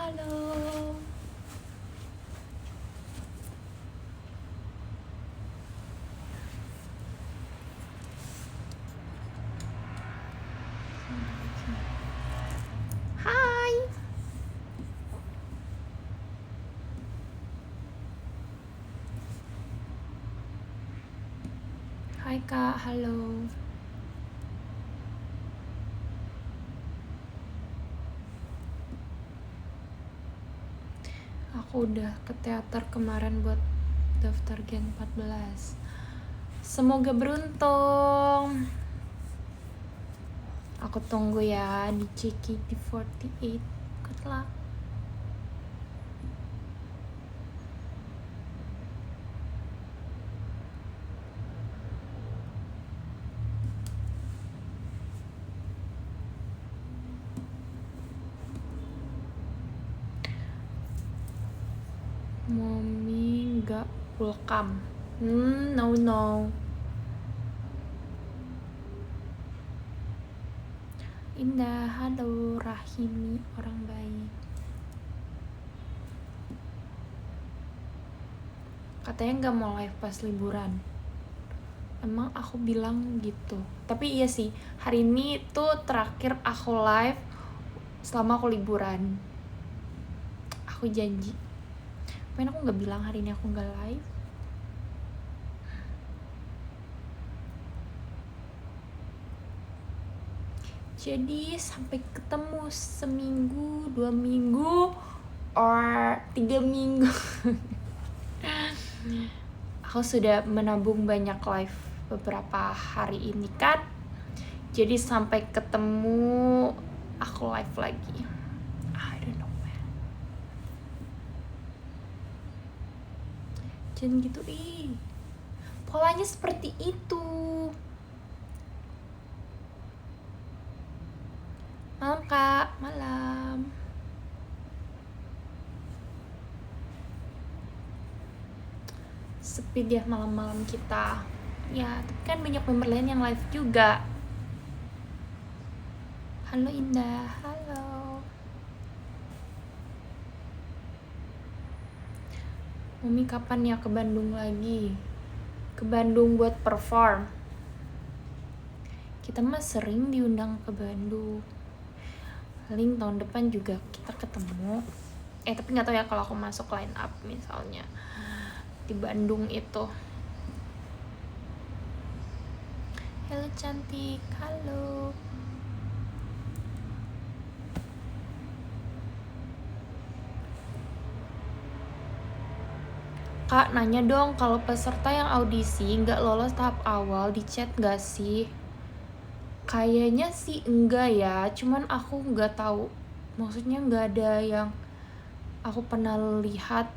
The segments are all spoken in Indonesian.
halo. Hai. Hai Kak, halo. Aku udah ke teater kemarin buat daftar Gen 14. Semoga beruntung. Aku tunggu ya di JKT48. Good luck. Mommy gak welcome. No. Indah, halo. Rahimi, orang baik. Katanya gak mau live pas liburan. Emang aku bilang gitu. Tapi iya sih, hari ini tuh terakhir aku live selama aku liburan. Aku janji. Main aku gak bilang hari ini aku gak live. Jadi sampai ketemu seminggu, 2 minggu, or 3 minggu. Aku sudah menabung banyak live beberapa hari ini kan. Jadi sampai ketemu aku live lagi. I don't know man. Jangan gitu polanya seperti itu. Malam Kak, malam. Sepi dia malam-malam kita. Ya, tapi kan banyak member lain yang live juga. Halo Indah, halo. Mami kapan ya ke Bandung lagi? Ke Bandung buat perform. Kita mah sering diundang ke Bandung. Paling tahun depan juga kita ketemu. Tapi nggak tahu ya kalau aku masuk line up misalnya di Bandung itu. Halo cantik, halo. Kak, nanya dong, kalau peserta yang audisi nggak lolos tahap awal di chat nggak sih? Kayaknya sih enggak ya, cuman aku nggak tahu. Maksudnya nggak ada yang aku pernah lihat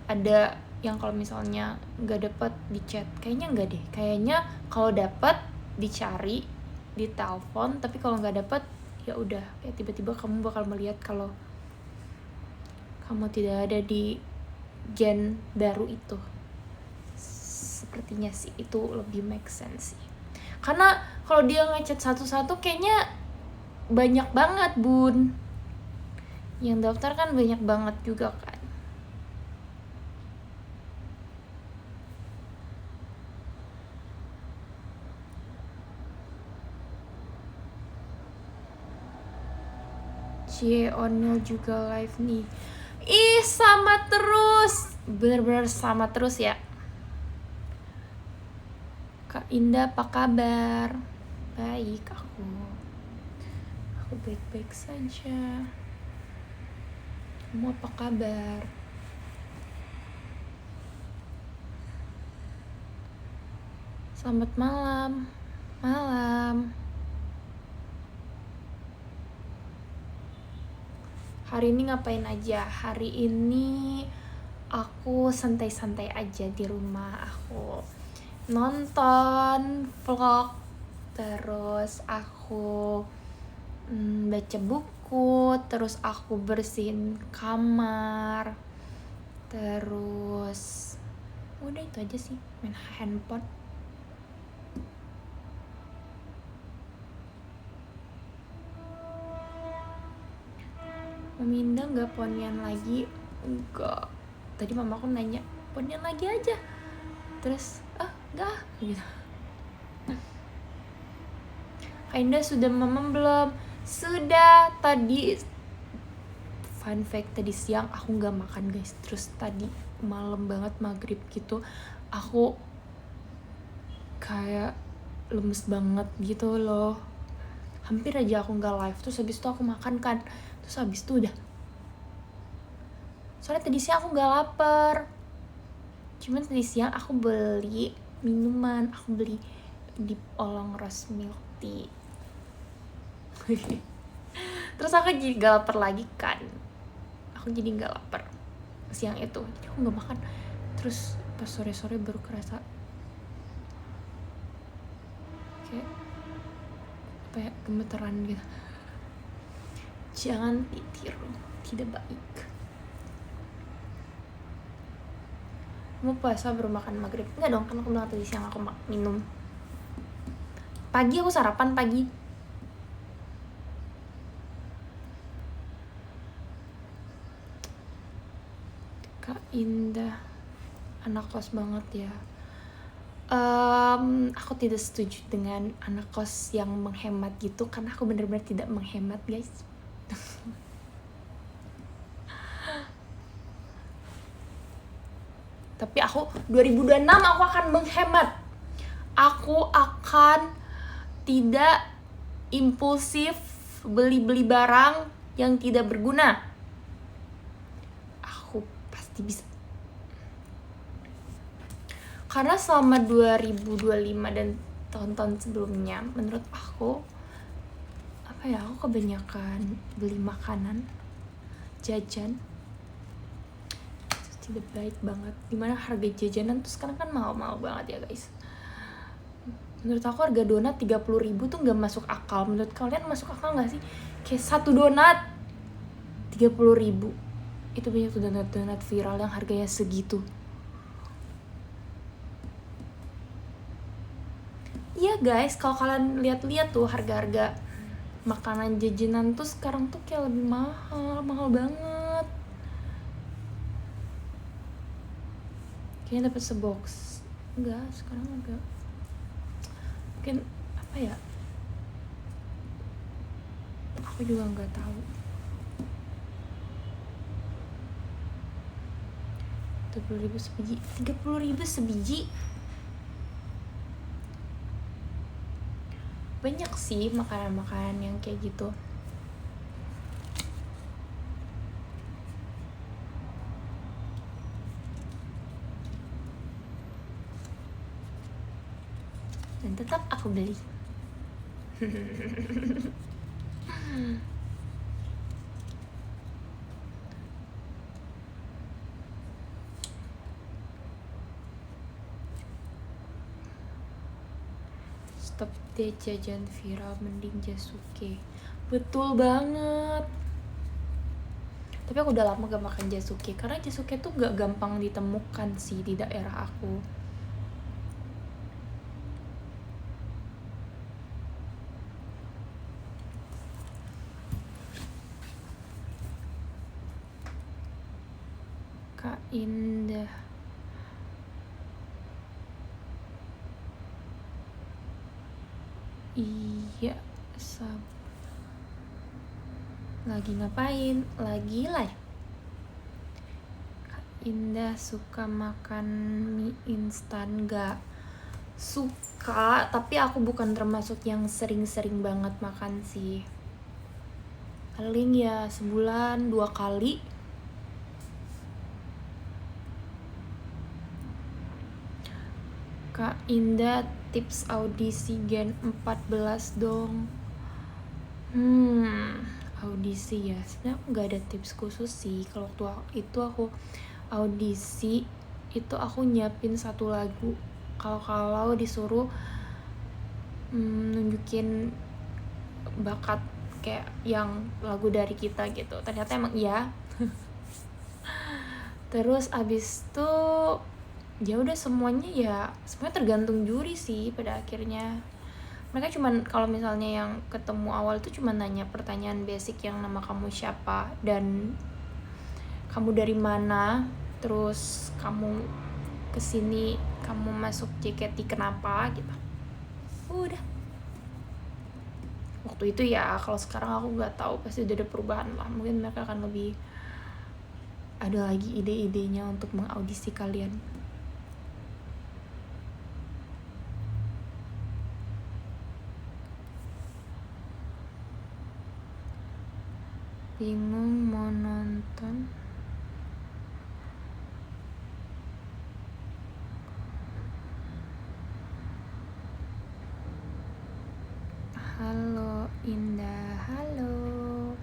ada yang kalau misalnya nggak dapet di chat. Kayaknya enggak deh. Kayaknya kalau dapet dicari, ditelepon, tapi kalau nggak dapet ya udah, kayak tiba-tiba kamu bakal melihat kalau kamu tidak ada di gen baru itu. Sepertinya sih itu lebih make sense sih. Karena kalau dia ngechat satu-satu kayaknya banyak banget bun. Yang daftar kan banyak banget juga kan. Cie Onil juga live nih. Ih, sama terus. Bener-bener sama terus ya. Kak Indah apa kabar? Baik aku. Aku baik-baik saja. Kamu apa kabar? Selamat malam. Malam. Hari ini ngapain aja? Hari ini aku santai-santai aja di rumah. Aku nonton vlog, terus aku baca buku, terus aku bersihin kamar, terus udah itu aja sih, main handphone. Mami Indah nggak ponian lagi? Enggak. Tadi mama aku nanya, ponian lagi aja. Terus, enggak gitu. Kak Indah sudah mamam belum? Sudah. Tadi fun fact, tadi siang aku nggak makan guys. Terus tadi malam banget maghrib gitu, aku kayak lemes banget gitu loh. Hampir aja aku nggak live. Terus habis itu aku makan kan. Terus habis itu udah. Soalnya tadi siang aku nggak lapar. Cuman tadi siang aku beli minuman. Aku beli di Olong Rose Milk Tea. Terus aku jadi gak lapar lagi kan. Aku jadi gak lapar siang itu. Jadi aku gak makan. Terus pas sore-sore baru kerasa kayak apa ya, gemeteran gitu. Jangan ditiru, tidak baik. Mau puasa baru makan maghrib? Enggak dong, kan aku bilang tadi siang aku minum. Pagi aku sarapan pagi. Kak Indah, anak kos banget ya. Aku tidak setuju dengan anak kos yang menghemat gitu, karena aku benar-benar tidak menghemat guys. Tapi aku 2026 aku akan menghemat. Aku akan tidak impulsif beli-beli barang yang tidak berguna. Aku pasti bisa. Karena selama 2025 dan tahun-tahun sebelumnya, menurut aku aku kebanyakan beli makanan, jajan. Itu tidak baik banget. Dimana harga jajanan tuh sekarang kan mahal-mahal banget ya guys. Menurut aku harga donat 30.000 tuh gak masuk akal. Menurut kalian masuk akal gak sih? Kayak satu donat 30.000. Itu banyak tuh donat-donat viral yang harganya segitu. Iya guys, kalau kalian lihat-lihat tuh harga-harga makanan jajanan tuh sekarang tuh kayak lebih mahal banget. Kayaknya dapat sebox. Enggak, sekarang agak mungkin apa ya? Aku juga nggak tahu. 30.000 sebiji, 30.000 sebiji. Banyak sih makanan-makanan yang kayak gitu. Dan tetap aku beli. Stop deh jajan viral, mending Jasuke. Betul banget. Tapi aku udah lama gak makan Jasuke, karena Jasuke tuh gak gampang ditemukan sih di daerah aku. Kak Indah, iya, lagi ngapain? Lagi live. Kak Indah suka makan mie instan gak? Suka, tapi aku bukan termasuk yang sering-sering banget makan sih. Paling ya sebulan 2 kali. Kak Indah, tips audisi Gen 14 dong. Audisi ya, sebenarnya aku gak ada tips khusus sih. Kalau waktu itu aku audisi, itu aku nyiapin 1 lagu. Kalau disuruh nunjukin bakat kayak yang lagu dari kita gitu, ternyata emang iya. Terus abis itu ya udah semuanya tergantung juri sih pada akhirnya. mereka cuman kalau misalnya yang ketemu awal tuh cuma nanya pertanyaan basic yang nama kamu siapa dan kamu dari mana, terus kamu kesini, kamu masuk JKT kenapa gitu. Udah. Waktu itu ya, kalau sekarang aku nggak tahu, pasti udah ada perubahan lah. Mungkin mereka akan lebih ada lagi ide-idenya untuk mengaudisi kalian. Bingung mau nonton. Halo Indah, halo.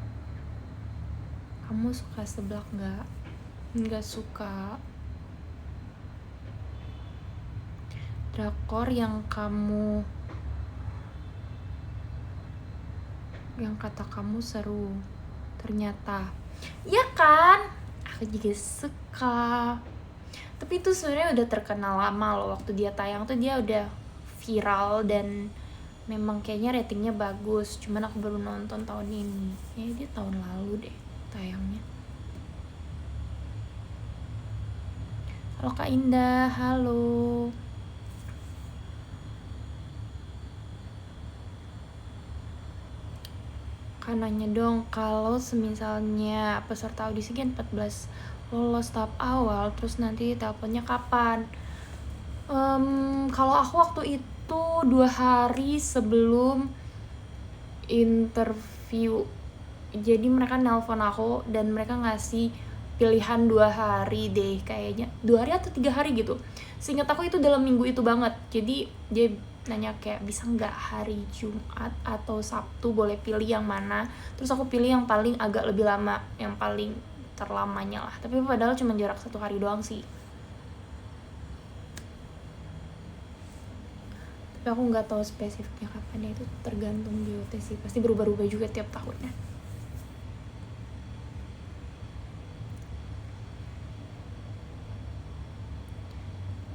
Kamu suka seblak nggak? Nggak suka. Drakor yang kata kamu seru, ternyata ya kan, aku juga suka. Tapi itu sebenarnya udah terkenal lama loh. Waktu dia tayang tuh dia udah viral dan memang kayaknya ratingnya bagus. Cuman aku baru nonton tahun ini. Ya dia tahun lalu deh tayangnya. Halo Kak Indah, halo. Kak nanya dong, kalau semisalnya peserta audisi kan 14 lolos tahap awal, terus nanti teleponnya kapan? Kalau aku waktu itu 2 hari sebelum interview, jadi mereka nelpon aku dan mereka ngasih pilihan 2 hari deh kayaknya, 2 hari atau 3 hari gitu. Seingat aku itu dalam minggu itu banget. Jadi dia nanya kayak bisa nggak hari Jumat atau Sabtu, boleh pilih yang mana. Terus aku pilih yang paling agak lebih lama, yang paling terlamanya lah. Tapi padahal cuma jarak 1 hari doang sih. Tapi aku nggak tahu spesifiknya kapan ya, itu tergantung BOT sih. Pasti berubah-ubah juga tiap tahunnya.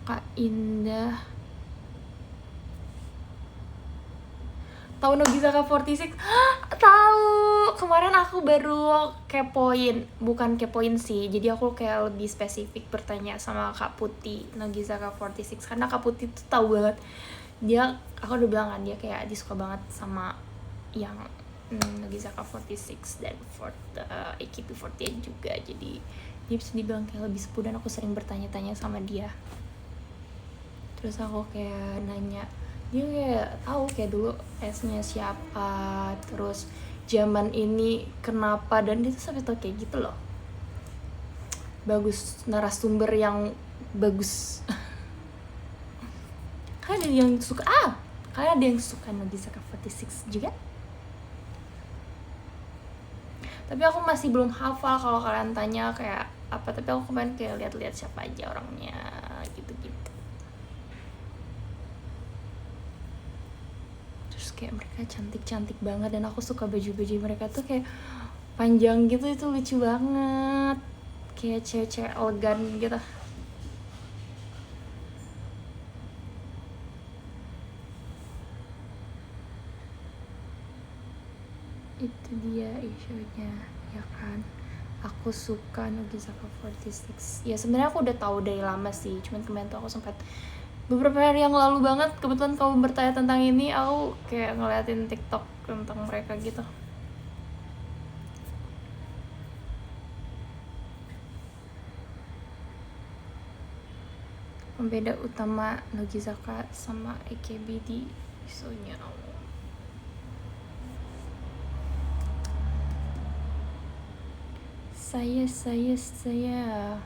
Kak Indah tahu Nogizaka 46? Tahu. Kemarin aku baru bukan kepoin sih. Jadi aku kayak lebih spesifik bertanya sama Kak Putih Nogizaka 46 karena Kak Putih tuh tahu banget. Aku udah bilang kan dia kayak dia suka banget sama yang Nogizaka 46 dan AKB48 juga. Jadi dia bisa dibilang kayak lebih sepuh dan aku sering bertanya-tanya sama dia. Terus aku kayak nanya, dia kayak tahu kayak dulu S-nya siapa, terus zaman ini kenapa, dan dia tuh sampai tau kayak gitu loh. Bagus, narasumber yang bagus. Kalian ada yang suka Nogizaka 46 juga? Tapi aku masih belum hafal kalau kalian tanya kayak apa, tapi aku kemarin kayak lihat-lihat siapa aja orangnya gitu-gitu. Terus kayak mereka cantik-cantik banget dan aku suka baju-baju mereka tuh kayak panjang gitu, itu lucu banget, kayak cewek-cewek elegan gitu. Itu dia isunya ya kan. Aku suka Nogizaka 46. Ya sebenarnya aku udah tahu dari lama sih, cuman kemarin tuh aku sempat beberapa hari yang lalu banget, kebetulan kamu bertanya tentang ini, aku kayak ngeliatin TikTok tentang mereka gitu. Pembeda utama Nogizaka sama AKB di isunya. Saya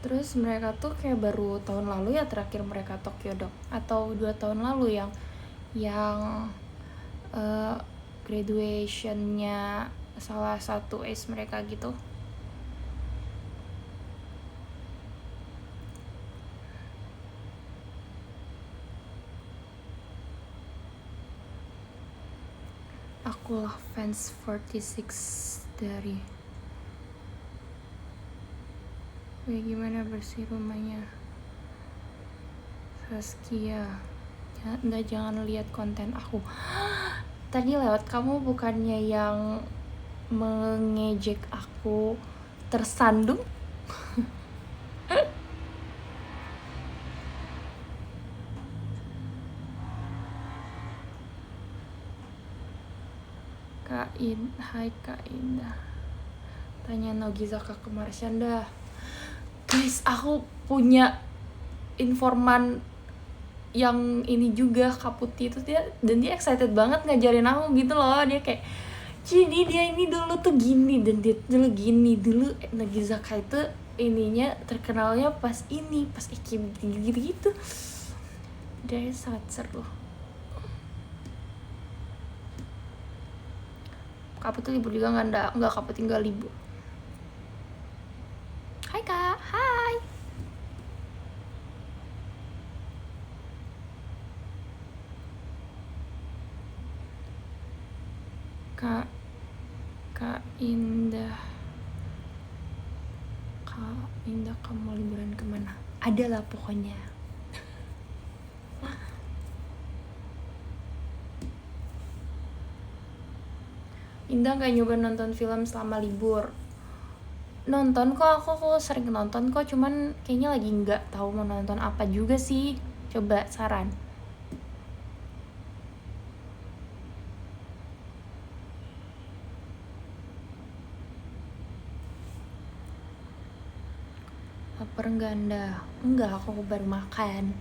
terus mereka tuh kayak baru tahun lalu ya terakhir mereka Tokyo Dome, atau 2 tahun lalu yang graduationnya salah satu ace mereka gitu. Akulah fans 46 dari Gimana bersih rumahnya Saskia? Jangan lihat konten aku. Tadi lewat kamu bukannya yang mengejek aku tersandung? Hai Kak Indah. Tanya Nogizaka ke Marsyanda. Guys, aku punya informan yang ini juga, Kak Putih itu dia excited banget ngajarin aku gitu loh. Dia kayak, jadi dia ini dulu tuh gini dan dia dulu gini. Dulu Nogizaka itu ininya terkenalnya pas Iki gitu. Dia sangat seru. Kak Putih libur juga enggak Kak Putih enggak libur. Hai Kak, hai. Kak Indah, kamu mau liburan kemana? Ada lah pokoknya. Indah gak nyoba nonton film selama libur? Nonton kok, aku sering nonton kok, cuman kayaknya lagi nggak tahu mau nonton apa juga sih. Coba saran. Lapar nggak Anda? Enggak, aku baru makan.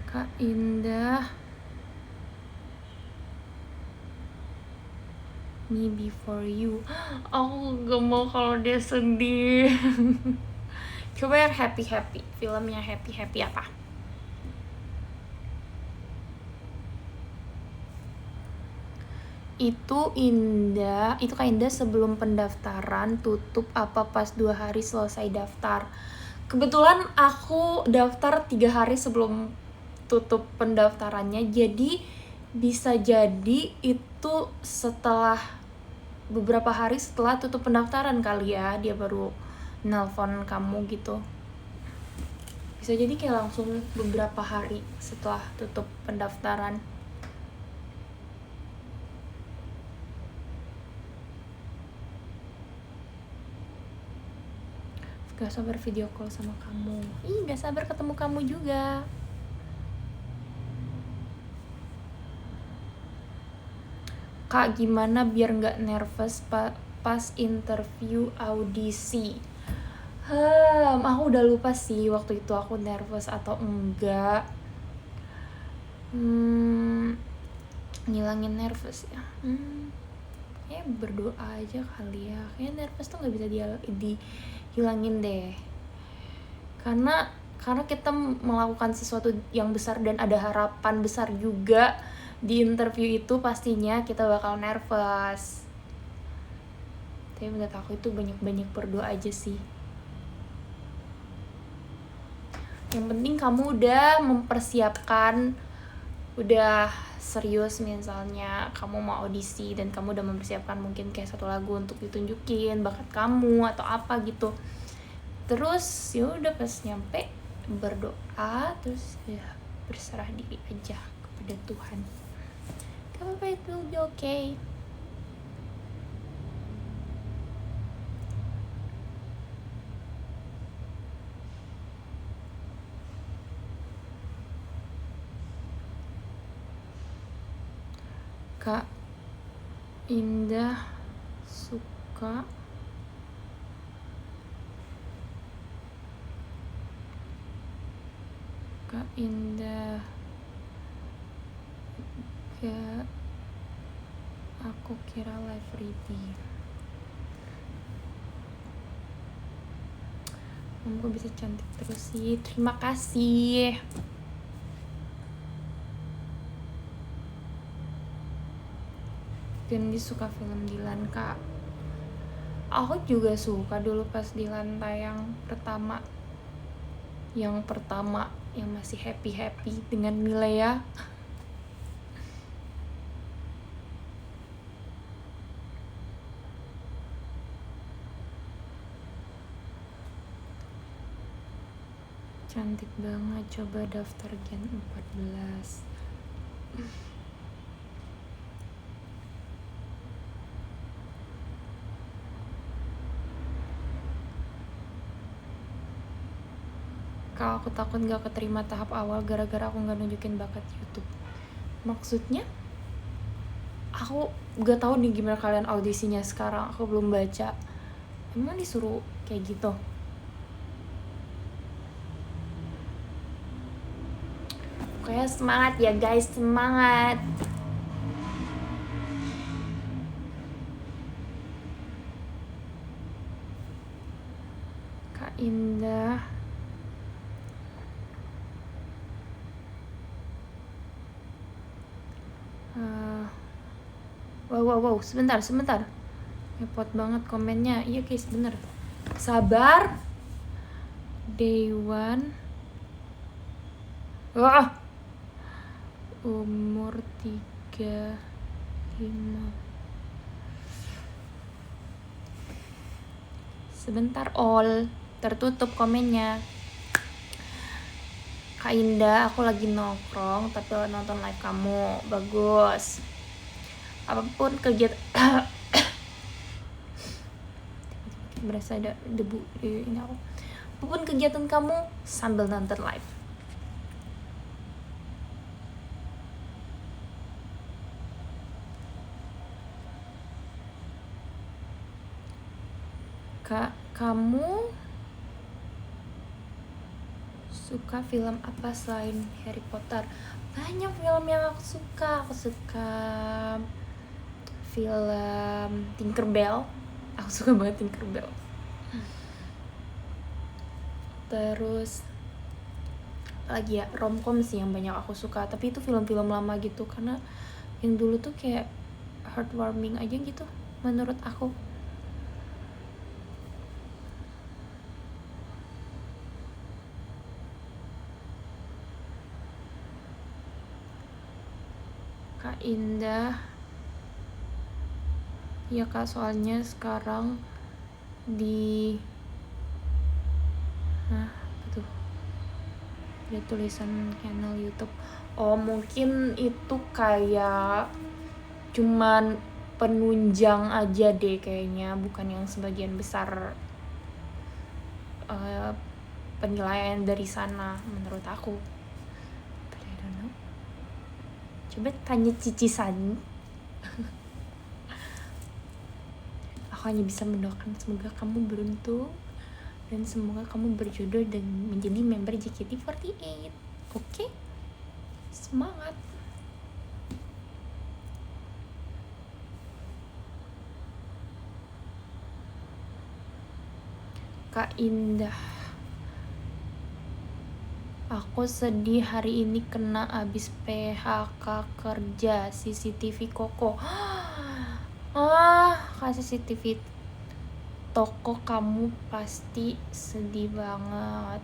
Kak Indah, Me Before You. Aku gak mau kalau dia sedih. Coba yang happy. Film yang happy apa? Itu Kak Indah sebelum pendaftaran tutup apa pas 2 hari selesai daftar? Kebetulan aku daftar 3 hari sebelum tutup pendaftarannya, jadi bisa jadi itu setelah beberapa hari setelah tutup pendaftaran kali ya dia baru nelpon kamu gitu. Bisa jadi kayak langsung beberapa hari setelah tutup pendaftaran. Gak sabar video call sama kamu. Gak sabar ketemu kamu juga. Kak, gimana biar gak nervous pas interview audisi? Aku udah lupa sih waktu itu aku nervous atau enggak. Ngilangin nervous ya. Ya berdoa aja kali ya. Kayaknya nervous tuh gak bisa dihilangin deh. Karena kita melakukan sesuatu yang besar dan ada harapan besar juga di interview itu, pastinya kita bakal nervous. Tapi menurut aku itu banyak berdoa aja sih. Yang penting kamu udah mempersiapkan, udah serius, misalnya kamu mau audisi dan kamu udah mempersiapkan mungkin kayak satu lagu untuk ditunjukin bakat kamu atau apa gitu. Terus ya udah pas nyampe berdoa, terus ya berserah diri aja kepada Tuhan. Gak apa-apa, it will be okay. Kak Indah suka gak, aku kira live ready. Kamu bisa cantik terus sih. Terima kasih. Kendi suka film Dilan, Kak. Aku juga suka dulu pas Dilan tayang pertama. Yang pertama yang masih happy dengan Milea. Cantik banget, coba daftar Gen 14. Kak, aku takut gak keterima tahap awal gara-gara aku gak nunjukin bakat YouTube. Maksudnya? Aku gak tahu nih gimana kalian audisinya sekarang, aku belum baca. Emang disuruh kayak gitu? Pokoknya semangat ya guys, semangat. Kak Indah. Wow, sebentar. Repot banget komennya. Iya guys, bener. Sabar. Day one. Wah. Umur 35. Sebentar, all. Tertutup komennya. Kak Indah, aku lagi nongkrong tapi nonton live kamu. Bagus. Apapun kegiatan berasa ada debu di ini aku. Apapun kegiatan kamu sambil nonton live. Kak, kamu suka film apa selain Harry Potter? Banyak film yang aku suka. Aku suka film Tinkerbell. Aku suka banget Tinkerbell. Terus lagi ya, romcom sih yang banyak aku suka. Tapi itu film-film lama gitu, karena yang dulu tuh kayak heartwarming aja gitu menurut aku. Kak Indah, ya kak, soalnya sekarang di betul, ada tulisan channel YouTube. Oh, mungkin itu kayak cuman penunjang aja deh kayaknya, bukan yang sebagian besar penilaian dari sana menurut aku. But I don't know. Coba tanya Cici Sani. Aku hanya bisa mendoakan semoga kamu beruntung dan semoga kamu berjodoh dan menjadi member JKT48. Oke? Semangat. Kak Indah, aku sedih hari ini kena abis PHK kerja CCTV Koko. Kak CCTV toko, kamu pasti sedih banget.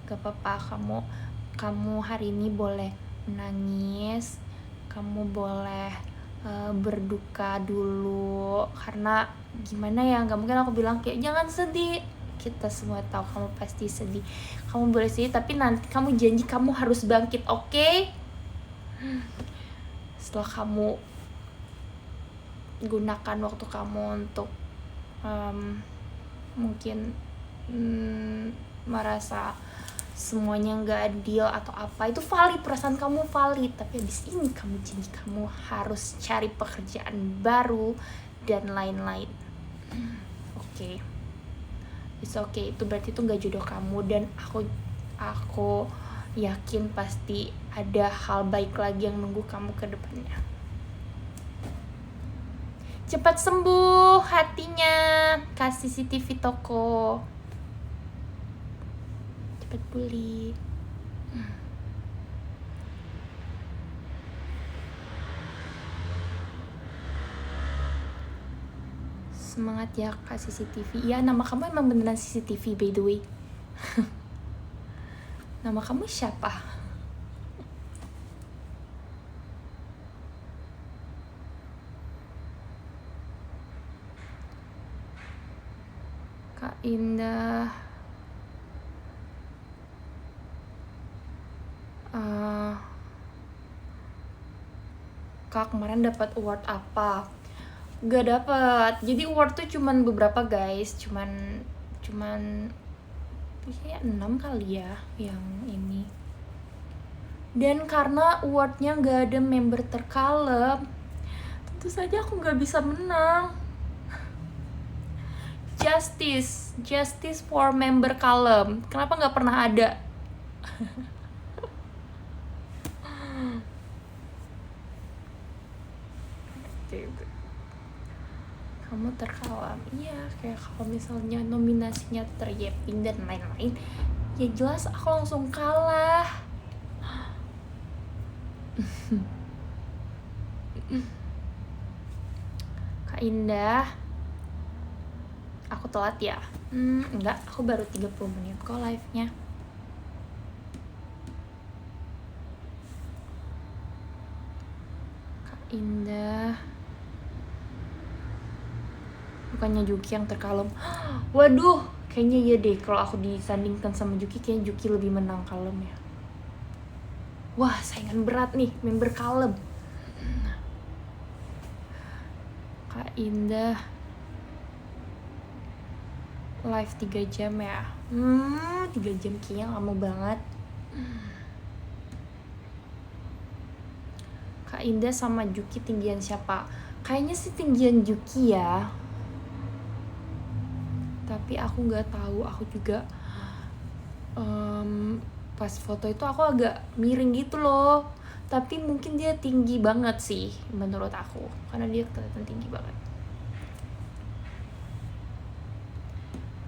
Gak apa-apa, kamu hari ini boleh menangis, kamu boleh berduka dulu, karena gimana ya, gak mungkin aku bilang kayak jangan sedih. Kita semua tahu kamu pasti sedih. Kamu boleh sedih, tapi nanti kamu janji kamu harus bangkit, oke? Setelah kamu gunakan waktu kamu untuk mungkin merasa semuanya nggak adil atau apa, itu valid, perasaan kamu valid, tapi abis ini kamu janji kamu harus cari pekerjaan baru dan lain-lain. Oke. It's okay, itu berarti itu nggak jodoh kamu, dan aku yakin pasti ada hal baik lagi yang nunggu kamu ke depannya. Cepat sembuh hatinya, kasih CCTV toko. Cepat pulih. Semangat ya Kak CCTV. Ya, nama kamu emang beneran CCTV by the way. Nama kamu siapa? Kak Indah, Kak kemarin dapat award apa? Gak dapet. Jadi award tuh cuman beberapa guys, cuman kayak 6 kali ya yang ini. Dan karena awardnya gak ada member terkalem, tentu saja aku gak bisa menang. Justice for member kalem. Kenapa gak pernah ada? Kamu terkalem. Iya, kayak kalau misalnya nominasinya Yeaping dan lain-lain, ya jelas aku langsung kalah. Kak Indah, aku telat ya? Enggak, aku baru 30 menit kok live-nya. Kak Indah, bukannya Juki yang terkalem. Waduh, kayaknya iya deh, kalau aku disandingkan sama Juki, kayaknya Juki lebih menang kalem ya. Wah, saingan berat nih, member kalem. Kak Indah, live 3 jam ya? 3 jam kayaknya lama banget. Kak Indah sama Juki tinggian siapa? Kayaknya sih tinggian Juki ya. Tapi aku nggak tahu, aku juga pas foto itu aku agak miring gitu loh. Tapi mungkin dia tinggi banget sih menurut aku, karena dia kelihatan tinggi banget.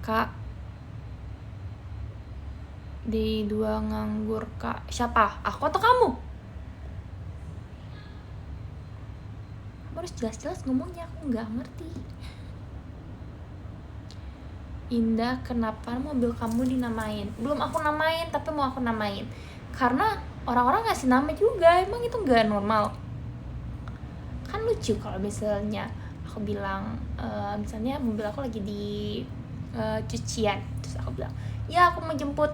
Kak, di 2 nganggur kak. Siapa? Aku atau kamu? Kamu harus jelas-jelas ngomongnya, aku nggak ngerti. Indah, kenapa mobil kamu dinamain? Belum aku namain, tapi mau aku namain. Karena orang-orang ngasih nama juga, emang itu nggak normal. Kan lucu kalau misalnya aku bilang, misalnya mobil aku lagi di cucian, terus aku bilang, ya aku mau jemput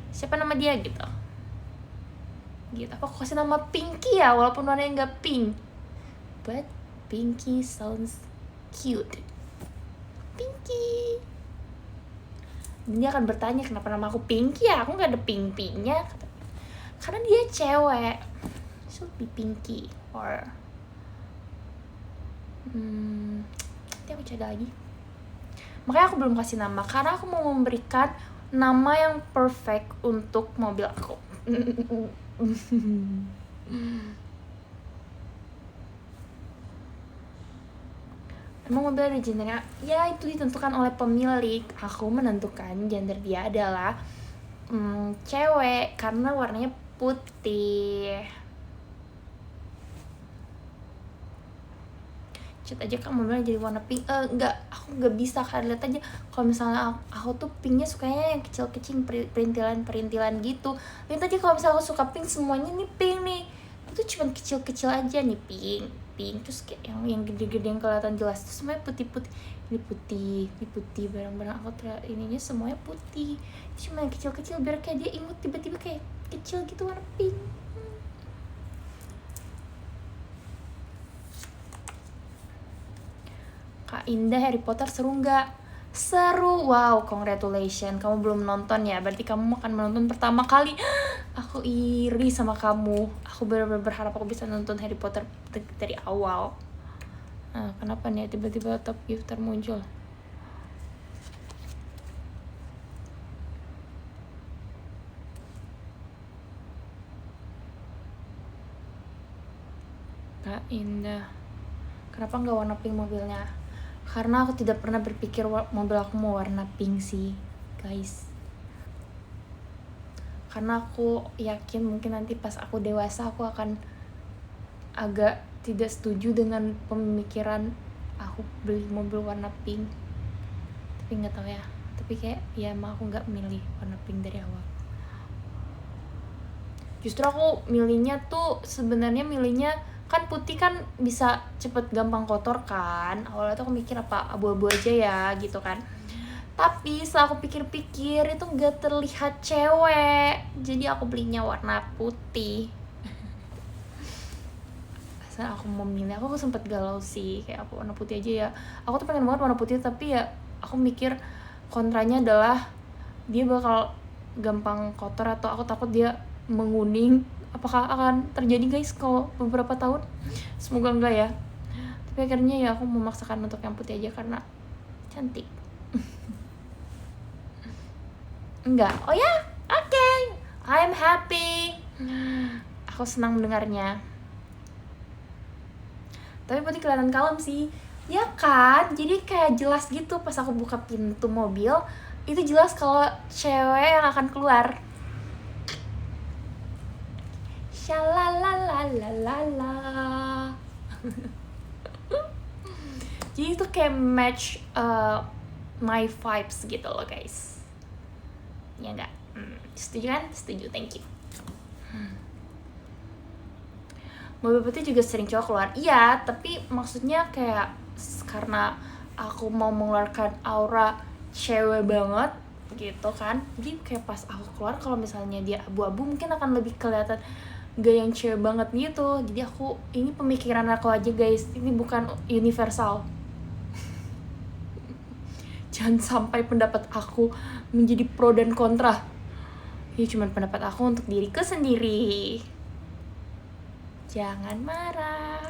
siapa nama dia gitu. Apa aku kasih nama Pinky ya, walaupun warnanya nggak pink, but Pinky sounds cute. Pinky. Dan dia akan bertanya kenapa nama aku Pinky ya, aku nggak ada pink-pinknya. Karena dia cewek, should be Pinky or nanti aku cari lagi. Makanya aku belum kasih nama, karena aku mau memberikan nama yang perfect untuk mobil aku. Emang mobil ada gendernya? Ya itu ditentukan oleh pemilik. Aku menentukan gender dia adalah cewek karena warnanya putih. Cat aja kan mobilnya jadi warna pink. Enggak, aku nggak bisa kan, lihat aja. Kalau misalnya aku tuh pinknya sukanya yang kecil-kecil, perintilan gitu. Lihat aja kalau misalnya aku suka pink, semuanya nih pink nih. Itu cuma kecil-kecil aja nih pink. Terus kayak yang gede-gede yang kelihatan jelas itu semuanya putih-putih. Ini putih, barang-barang aku ininya semuanya putih. Cuma yang kecil-kecil biar kayak dia imut, tiba-tiba kayak kecil gitu warna pink. Kak Indah, Harry Potter seru nggak? Seru, wow, congratulations, kamu belum nonton ya, berarti kamu akan menonton pertama kali. Aku iri sama kamu, aku benar-benar berharap aku bisa nonton Harry Potter dari awal. Nah, kenapa nih tiba-tiba Top Gifter muncul? Kak Indah, kenapa nggak warna pink mobilnya? Karena aku tidak pernah berpikir mobil aku mau warna pink sih, guys. Karena aku yakin mungkin nanti pas aku dewasa aku akan agak tidak setuju dengan pemikiran aku beli mobil warna pink. Tapi nggak tahu ya. Tapi kayak ya emang aku nggak milih warna pink dari awal. Justru aku milihnya tuh sebenarnya kan putih kan bisa cepet gampang kotor kan. Awalnya tuh aku mikir apa abu-abu aja ya gitu kan. Tapi setelah aku pikir-pikir itu gak terlihat cewek, jadi aku belinya warna putih. saat aku mau milih, aku sempet galau sih, kayak aku warna putih aja ya, aku tuh pengen banget warna putih, tapi ya aku mikir kontranya adalah dia bakal gampang kotor, atau aku takut dia menguning. Apakah akan terjadi guys kalau beberapa tahun? Semoga enggak ya. Tapi akhirnya ya aku memaksakan untuk yang putih aja karena cantik. Enggak, oh ya, oke, I'm happy. Aku senang mendengarnya. Tapi putih kelihatan kalem sih, ya kan? Jadi kayak jelas gitu pas aku buka pintu mobil, itu jelas kalau cewek yang akan keluar. Shalalalalala. Jadi itu kayak match my vibes gitu loh guys. Ya enggak? Setuju kan? Setuju, thank you. Mobil putih juga sering cowok keluar. Iya, tapi maksudnya kayak karena aku mau mengeluarkan aura cewek banget gitu kan. Jadi kayak pas aku keluar, kalau misalnya dia abu-abu mungkin akan lebih kelihatan gak yang cewek banget gitu. Jadi aku, ini pemikiran aku aja guys, ini bukan universal. Jangan sampai pendapat aku menjadi pro dan kontra. Ini cuma pendapat aku untuk diriku sendiri. Jangan marah.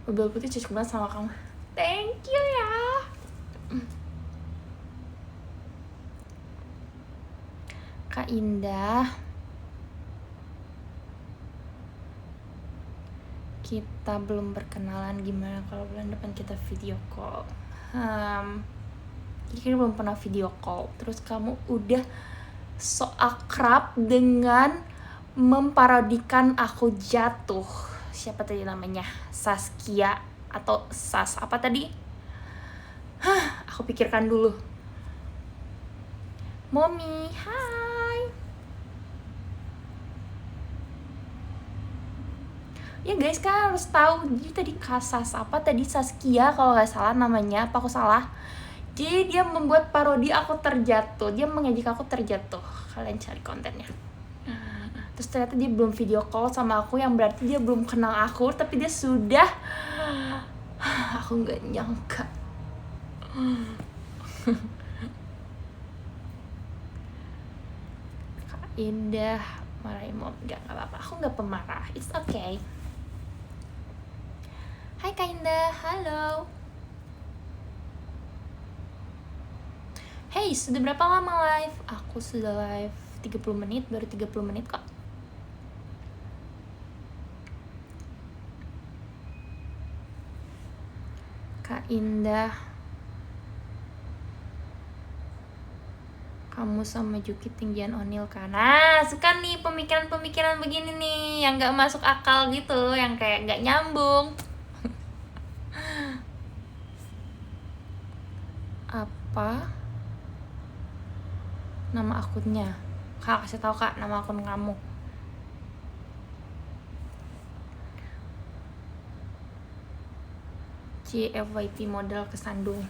Mobil putih cocok banget sama kamu. Thank you ya. Kak Indah, kita belum berkenalan, gimana kalau bulan depan kita video call? Jadi kita belum pernah video call. Terus kamu udah so akrab dengan memparodikan aku jatuh. Siapa tadi namanya? Saskia atau Sas apa tadi? Aku pikirkan dulu. Mommy, hai. Ya guys, kan harus tahu. Jadi tadi Kasas apa tadi, Saskia kalau nggak salah namanya, apa aku salah? Jadi dia membuat parodi aku terjatuh, dia mengejek aku terjatuh. Kalian cari kontennya. Terus ternyata dia belum video call sama aku, yang berarti dia belum kenal aku, tapi dia sudah. Aku nggak nyangka. Kak Indah marahin mom, nggak apa-apa, aku nggak pemarah, it's okay. Hai Kak Indah, halo. Hey, sudah berapa lama live? Aku sudah live 30 menit, baru 30 menit kok. Kak Indah, kamu sama Juki tinggian Onil kan? Nah, suka nih pemikiran-pemikiran begini nih, yang gak masuk akal gitu, yang kayak gak nyambung. Apa nama akunnya? Kak, kasih tahu Kak nama akun kamu. CFYP model kesandung.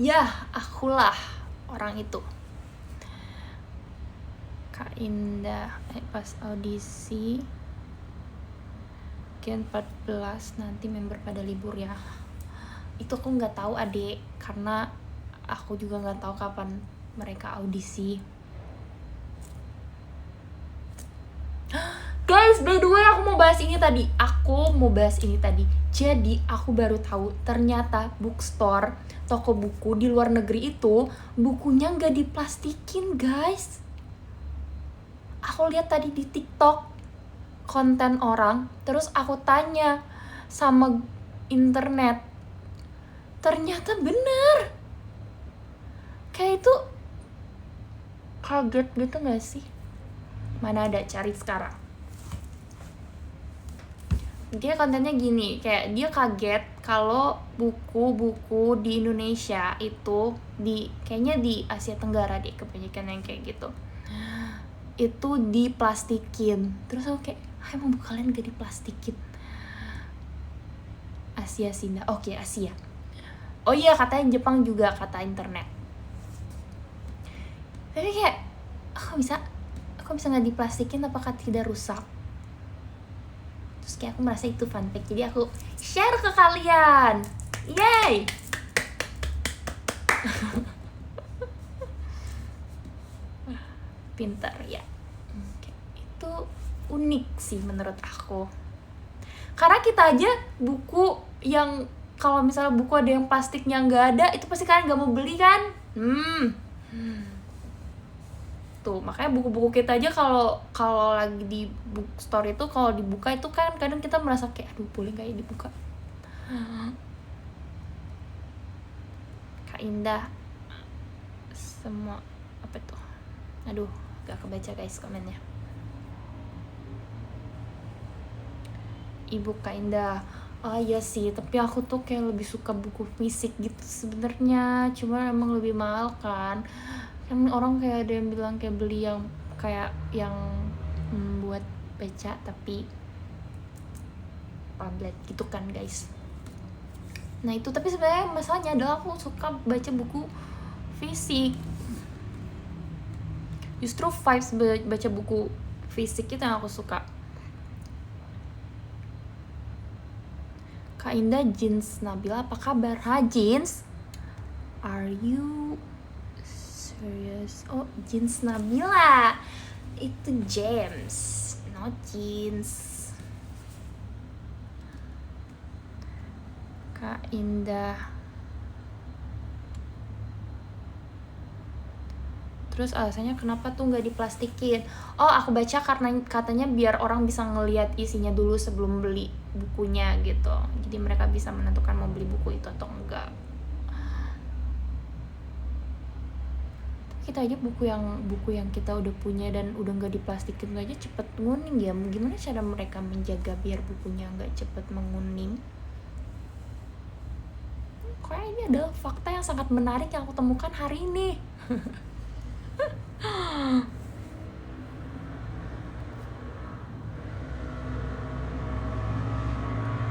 Ya, akulah orang itu. Kak Indah, pas audisi Gen 14 nanti member pada libur ya. Itu aku nggak tahu adek, karena aku juga nggak tahu kapan mereka audisi. Guys, by the way aku mau bahas ini tadi. Jadi aku baru tahu ternyata bookstore, toko buku di luar negeri itu bukunya nggak diplastikin guys. Aku lihat tadi di TikTok konten orang, terus aku tanya sama internet, ternyata bener. Kayak itu kaget gitu nggak sih? Mana ada, cari sekarang. Dia kontennya gini, kayak dia kaget kalau buku-buku di Indonesia itu kayaknya di Asia Tenggara deh kebanyakan yang kayak gitu, itu diplastikin. Terus aku kayak, emang buku kalian gak diplastikin? Asia Sinda, oke Asia. Oh iya, katanya Jepang juga kata internet. Tapi kayak aku bisa nggak diplastikin, apakah tidak rusak? Terus kayak aku merasa itu fun fact, jadi aku share ke kalian. Yay! Pinter ya. Itu unik sih menurut aku. Karena kita aja buku yang kalau misalnya buku ada yang plastiknya nggak ada, itu pasti kalian nggak mau beli kan? Tuh, makanya buku-buku kita aja kalau lagi di bookstore itu kalau dibuka itu kan kadang kita merasa kayak aduh boleh nggak ya dibuka. Kak Indah semua apa tuh? Aduh, gak kebaca guys komennya. Ibu Kak Indah, oh iya sih, tapi aku tuh kayak lebih suka buku fisik gitu sebenarnya, cuma emang lebih mahal kan orang kayak ada yang bilang kayak beli yang kayak yang buat baca tapi tablet gitu kan guys. Nah itu, tapi sebenarnya masalahnya adalah aku suka baca buku fisik. Justru vibes baca buku fisik itu yang aku suka. Kak Indah, Jeans Nabila, apa kabar? Ha Jeans, are you serious? Oh, Jeans Nabila, itu James, not Jeans. Kak Indah. Terus alasannya kenapa tuh nggak diplastikin? Oh, aku baca karena katanya biar orang bisa ngelihat isinya dulu sebelum beli bukunya gitu. Jadi mereka bisa menentukan mau beli buku itu atau enggak. Kita aja buku yang kita udah punya dan udah nggak diplastikin aja cepet nguning ya. Gimana cara mereka menjaga biar bukunya nggak cepet menguning? Kayaknya ini adalah fakta yang sangat menarik yang aku temukan hari ini.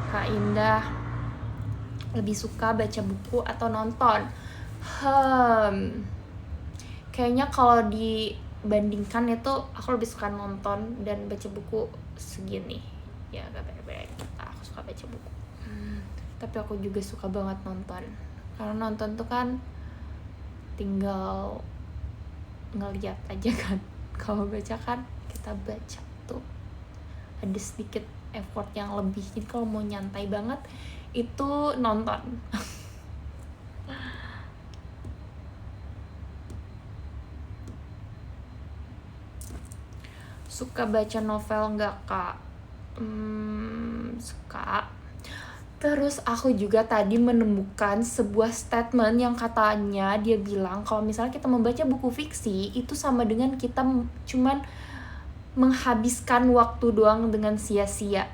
Kak Indah, lebih suka baca buku atau nonton? Kayaknya kalau dibandingkan itu aku lebih suka nonton dan baca buku segini. Ya gak beda-beda, aku suka baca buku. Tapi aku juga suka banget nonton. Karena nonton tuh kan tinggal ngeliat aja kan. Kalau baca kan kita baca tuh ada sedikit effort yang lebih. Jadi kalau mau nyantai banget itu nonton. Suka baca novel nggak kak? Suka. Terus aku juga tadi menemukan sebuah statement yang katanya dia bilang kalau misalnya kita membaca buku fiksi itu sama dengan kita cuman menghabiskan waktu doang dengan sia-sia.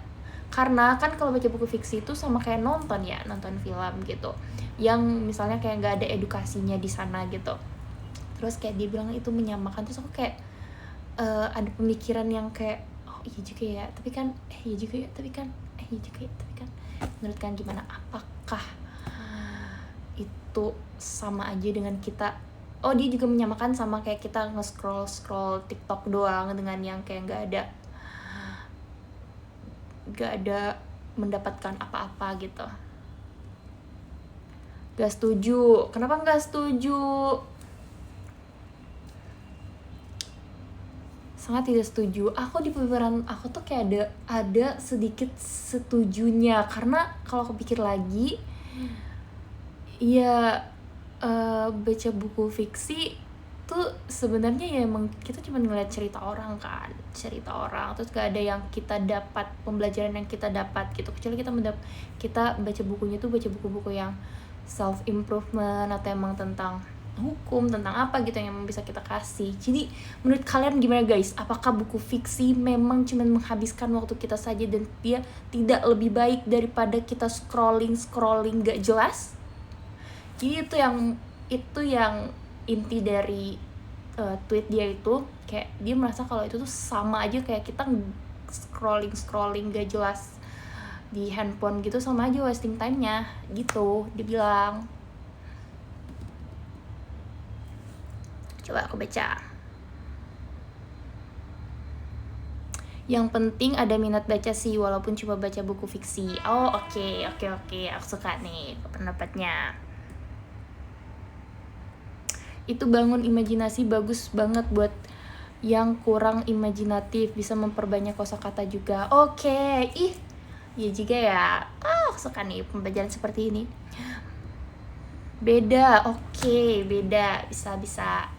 Karena kan kalau baca buku fiksi itu sama kayak nonton ya, nonton film gitu. Yang misalnya kayak nggak ada edukasinya di sana gitu. Terus kayak dia bilang itu menyamakan, terus aku kayak ada pemikiran yang kayak oh iya juga ya, tapi kan iya juga ya, tapi kan iya juga ya, tapi kan menurut kalian gimana? Apakah itu sama aja dengan kita? Oh, dia juga menyamakan sama kayak kita nge-scroll TikTok doang dengan yang kayak nggak ada mendapatkan apa-apa gitu. Gak setuju. Kenapa gak setuju? Sangat tidak setuju. Aku di pemikiran aku tuh kayak ada sedikit setujunya, karena kalau aku pikir lagi ya baca buku fiksi tuh sebenarnya ya emang kita cuma ngeliat cerita orang kan, terus gak ada yang kita dapat, pembelajaran yang kita dapat gitu, kecuali kita baca bukunya tuh baca buku-buku yang self improvement atau emang tentang hukum, tentang apa gitu yang bisa kita kasih. Jadi menurut kalian gimana guys? Apakah buku fiksi memang cuma menghabiskan waktu kita saja dan dia tidak lebih baik daripada kita scrolling gak jelas? Jadi itu yang inti dari tweet dia itu, kayak dia merasa kalau itu tuh sama aja kayak kita scrolling gak jelas di handphone gitu, sama aja wasting time-nya gitu dia bilang. Coba aku baca. Yang penting ada minat baca sih, walaupun cuma baca buku fiksi. Oh, oke. Aku suka nih pendapatnya. Itu bangun imajinasi, bagus banget buat yang kurang imajinatif, bisa memperbanyak kosakata juga. Oke. Iya juga ya. Aku suka nih pembelajaran seperti ini. Beda. Oke, beda. Bisa.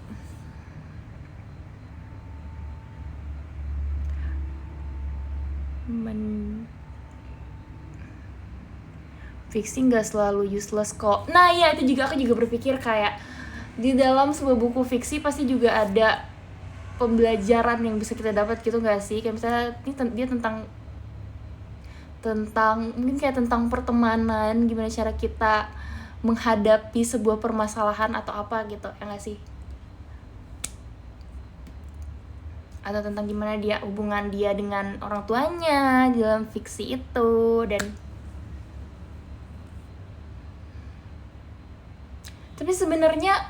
Fiksi nggak selalu useless kok. Nah ya, itu juga aku juga berpikir kayak di dalam sebuah buku fiksi pasti juga ada pembelajaran yang bisa kita dapat gitu nggak sih? Kayak misalnya dia tentang mungkin kayak tentang pertemanan, gimana cara kita menghadapi sebuah permasalahan atau apa gitu, ya nggak sih? Atau tentang gimana hubungan dia dengan orang tuanya di dalam fiksi itu. Dan tapi sebenarnya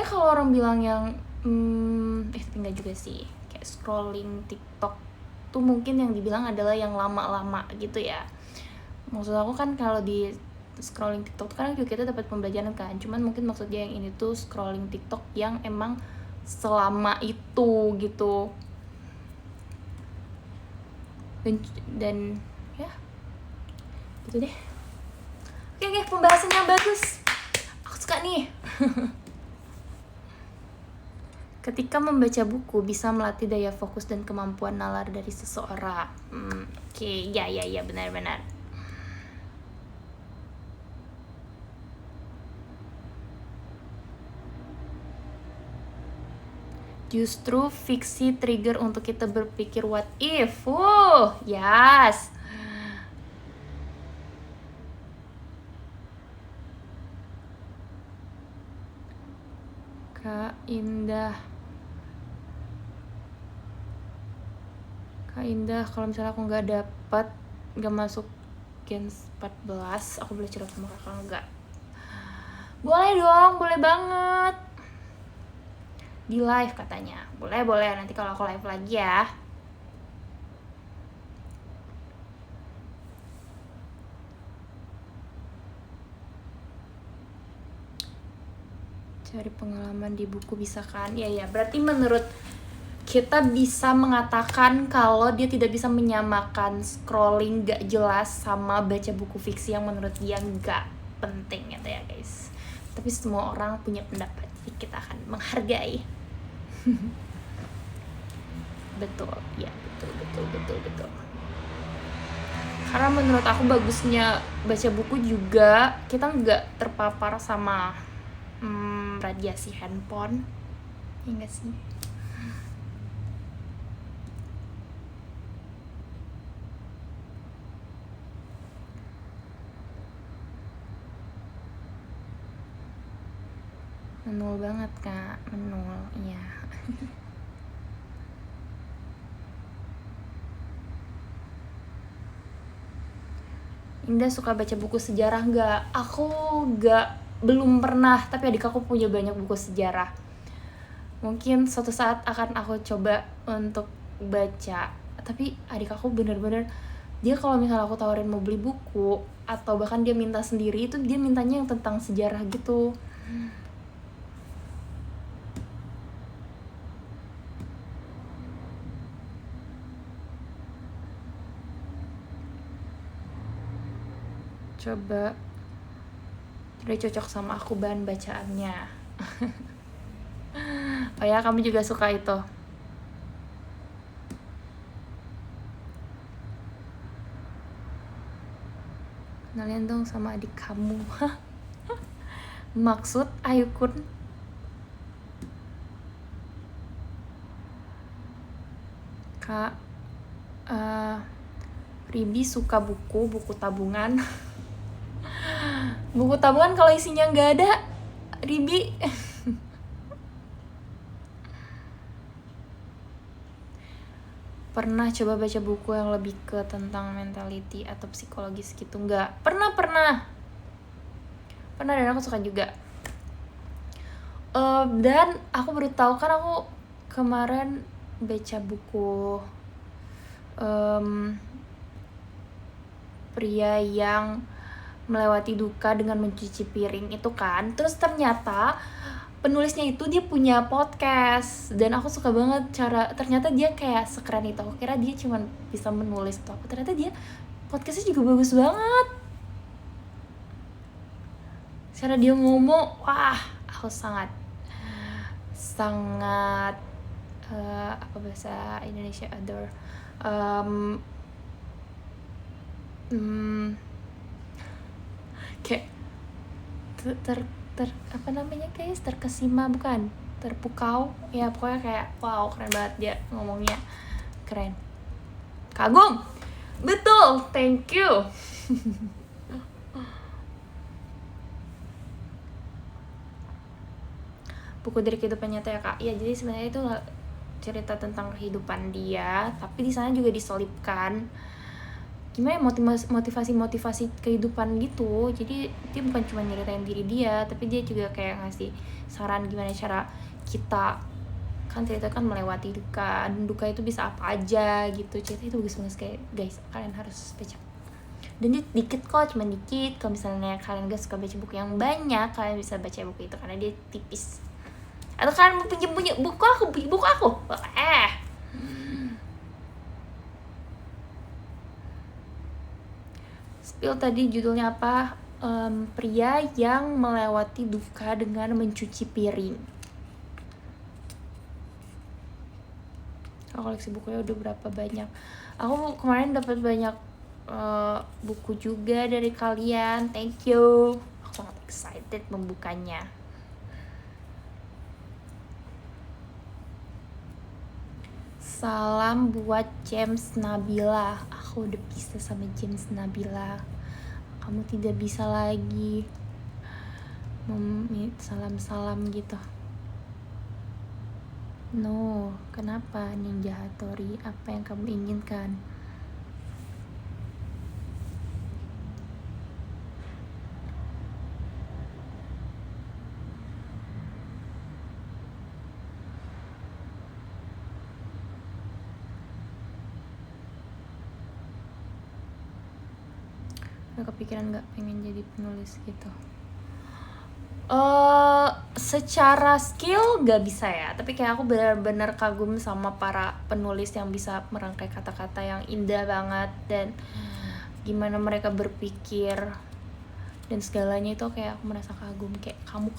kalau orang bilang yang enggak juga sih, kayak scrolling TikTok tuh mungkin yang dibilang adalah yang lama-lama gitu ya. Maksud aku kan kalau di scrolling TikTok kan juga kita dapat pembelajaran kan, cuman mungkin maksudnya yang ini tuh scrolling TikTok yang emang selama itu gitu. Dan ya gitu deh. Oke, pembahasannya bagus, aku suka nih. Ketika membaca buku bisa melatih daya fokus dan kemampuan nalar dari seseorang. Oke, ya benar. Justru fiksi trigger untuk kita berpikir what if. Yes. Kak Indah, kalau misalnya aku nggak masuk Gen 14, aku boleh curhat sama kakak nggak? Boleh dong, boleh banget. Di live katanya. Boleh, nanti kalau aku live lagi ya. Cari pengalaman di buku bisa kan? Ya, berarti menurut kita bisa mengatakan kalau dia tidak bisa menyamakan scrolling gak jelas sama baca buku fiksi yang menurut dia gak penting gitu ya guys. Tapi semua orang punya pendapat, jadi kita akan menghargai. Betul. Karena menurut aku bagusnya baca buku juga kita nggak terpapar sama radiasi handphone, ya nggak sih? Menul banget kak, menul, iya. Indah suka baca buku sejarah nggak? Aku belum pernah, tapi adik aku punya banyak buku sejarah. Mungkin suatu saat akan aku coba untuk baca. Tapi adik aku bener-bener, dia kalau misalnya aku tawarin mau beli buku atau bahkan dia minta sendiri, itu dia mintanya yang tentang sejarah gitu. Coba udah cocok sama aku bahan bacaannya. Oh ya, kamu juga suka itu? Kenalin dong sama adik kamu. Maksud Ayukun? Kak Ribi suka buku tabungan. Buku tabungan kalau isinya nggak ada, Ribi. Pernah coba baca buku yang lebih ke tentang mentality atau psikologis gitu? Nggak. Pernah dan aku suka juga. Dan aku baru tahu kan, aku kemarin baca buku pria yang melewati duka dengan mencuci piring itu kan. Terus ternyata penulisnya itu dia punya podcast, dan aku suka banget ternyata dia kayak sekeren itu. Aku kira dia cuma bisa menulis atau apa, ternyata dia podcastnya juga bagus banget. Cara dia ngomong, wah, aku sangat apa bahasa Indonesia, adore. Kayak apa namanya guys, terkesima, bukan terpukau ya, pokoknya kayak wow, keren banget dia ngomongnya, keren, kagum, betul, thank you. Buku dari kehidupan nyata ya kak. Ya, jadi sebenarnya itu cerita tentang kehidupan dia, tapi di sana juga diselipkan gimana motivasi kehidupan gitu. Jadi dia bukan cuma nyeritain diri dia, tapi dia juga kayak ngasih saran gimana cara kita, kan cerita kan melewati duka, dan duka itu bisa apa aja gitu. Cerita itu bagus banget kayak guys, kalian harus baca. Dan dia dikit kok, cuma dikit. Kalau misalnya kalian gak suka baca buku yang banyak, kalian bisa baca buku itu karena dia tipis. Atau kalian mau pinjam buku aku. Spill tadi judulnya apa? Pria yang melewati duka dengan mencuci piring. Aku koleksi bukunya udah berapa banyak. Aku kemarin dapat banyak buku juga dari kalian. Thank you. Aku sangat excited membukanya. Salam buat James Nabila. Aku udah pisah sama James Nabila. Kamu tidak bisa lagi salam-salam gitu. No, kenapa Ninja Hattori? Apa yang kamu inginkan? Udah kepikiran gak pengen jadi penulis gitu? Secara skill gak bisa ya, tapi kayak aku benar-benar kagum sama para penulis yang bisa merangkai kata-kata yang indah banget, dan gimana mereka berpikir dan segalanya itu kayak aku merasa kagum. Kayak kamu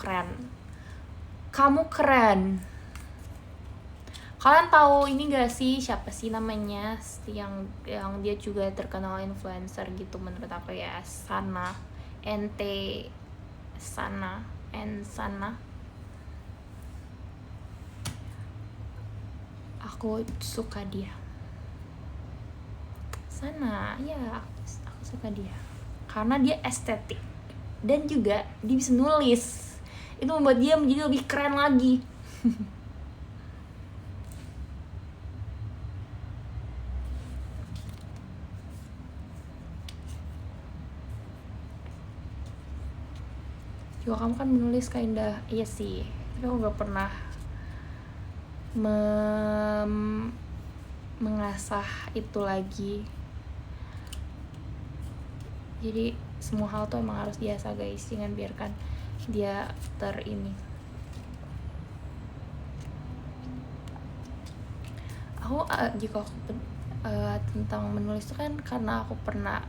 keren. Kalian tahu ini gak sih, siapa sih namanya yang dia juga terkenal influencer gitu menurut aku ya, Sana. Aku suka dia. Sana, ya, aku suka dia karena dia estetik dan juga dia bisa nulis. Itu membuat dia menjadi lebih keren lagi. Juga kamu kan menulis kinda, iya sih, tapi aku gak pernah mengasah itu lagi. Jadi semua hal tuh emang harus biasa guys, jangan biarkan dia jika aku tentang menulis itu kan karena aku pernah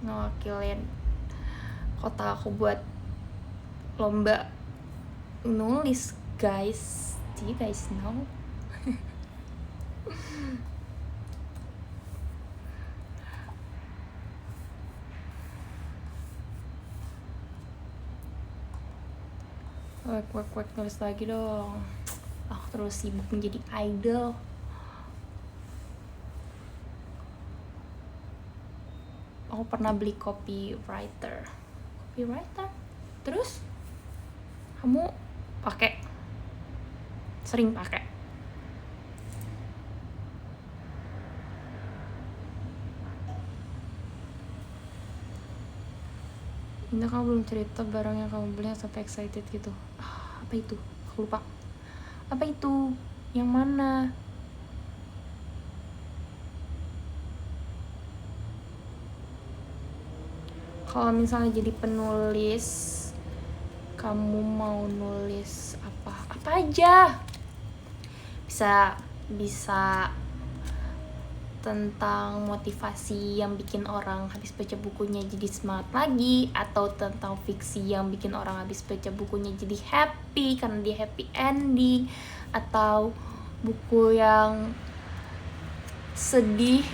ngewakilin kota aku buat lomba nulis guys. Do you guys know? Wek nulis lagi dong. Aku terus sibuk menjadi idol. Aku pernah beli copywriter. Terus kamu sering pakai? Ini kamu belum cerita barang yang kamu beli sampai excited gitu. Apa itu? Aku lupa. Apa itu? Yang mana? Kalau misalnya jadi penulis, kamu mau nulis apa aja? Bisa tentang motivasi yang bikin orang habis baca bukunya jadi semangat lagi, atau tentang fiksi yang bikin orang habis baca bukunya jadi happy karena dia happy ending, atau buku yang sedih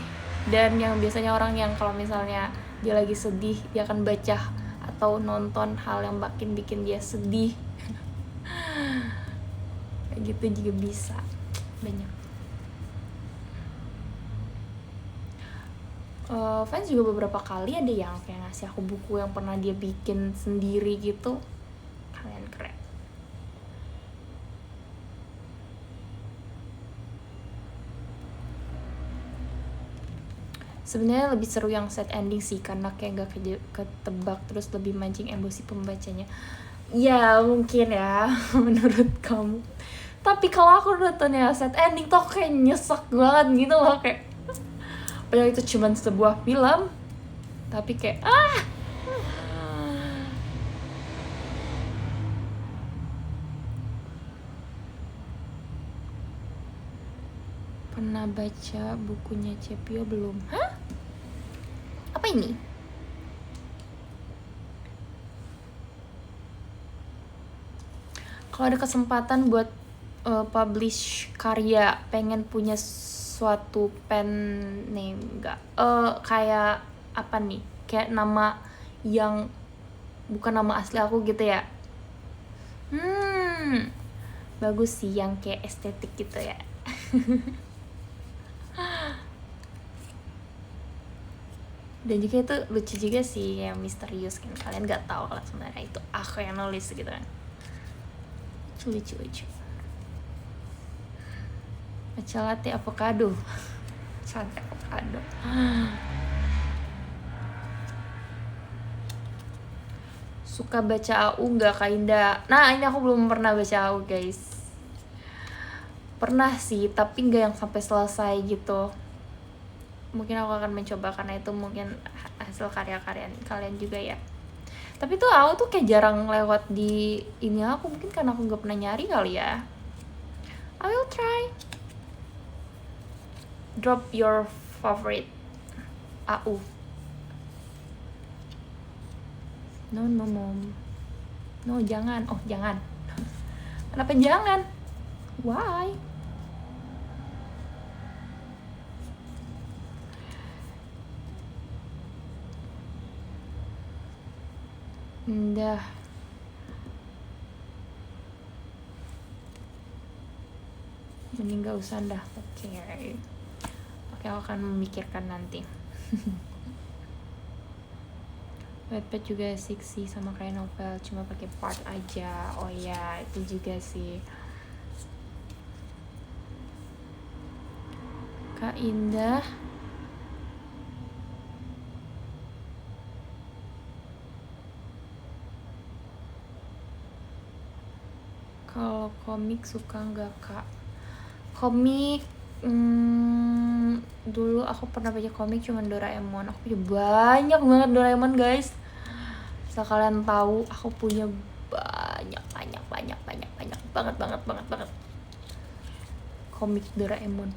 dan yang biasanya orang yang kalau misalnya dia lagi sedih dia akan baca atau nonton hal yang makin bikin dia sedih. Kayak gitu juga bisa, banyak. Fans juga beberapa kali ada yang kayak ngasih aku buku yang pernah dia bikin sendiri gitu. Kalian keren. Sebenarnya lebih seru yang set ending sih, karena kayak gak ketebak, terus lebih mancing emosi pembacanya. Ya mungkin ya menurut kamu. Tapi kalau aku nontonnya set ending tuh kayak nyesek banget gitu loh, kayak padahal itu cuma sebuah film, tapi kayak Pernah baca bukunya Cepio belum? Hah? Apa ini? Kalau ada kesempatan buat publish karya, pengen punya suatu pen name enggak? Kayak apa nih? Kayak nama yang bukan nama asli aku gitu ya. Bagus sih yang kayak estetik gitu ya. Dan juga itu lucu juga sih, yang misterius kan, kalian nggak tahu kalau sebenarnya itu aku yang nulis gitu kan. Lucu. Matcha latte avocado. Latte avocado. Suka baca AU nggak Kak Indah? Nah ini aku belum pernah baca AU guys. Pernah sih, tapi nggak yang sampai selesai gitu. Mungkin aku akan mencoba karena itu mungkin hasil karya-karya kalian juga ya. Tapi tuh AU tuh kayak jarang lewat di ini aku, mungkin karena aku nggak pernah nyari kali ya. I will try. Drop your favorite AU. No mom. No jangan. Oh jangan. Kenapa jangan? Why? Dah. Mending gak usah dah. Oke, aku akan memikirkan nanti. Wattpad juga asik sih, sama kayak novel, cuma pakai part aja. Oh ya, itu juga sih. Kak Indah, kalau komik suka nggak Kak? Komik, dulu aku pernah baca komik cuma Doraemon. Aku punya banyak banget Doraemon guys. Asal kalian tahu, aku punya banyak banget komik Doraemon.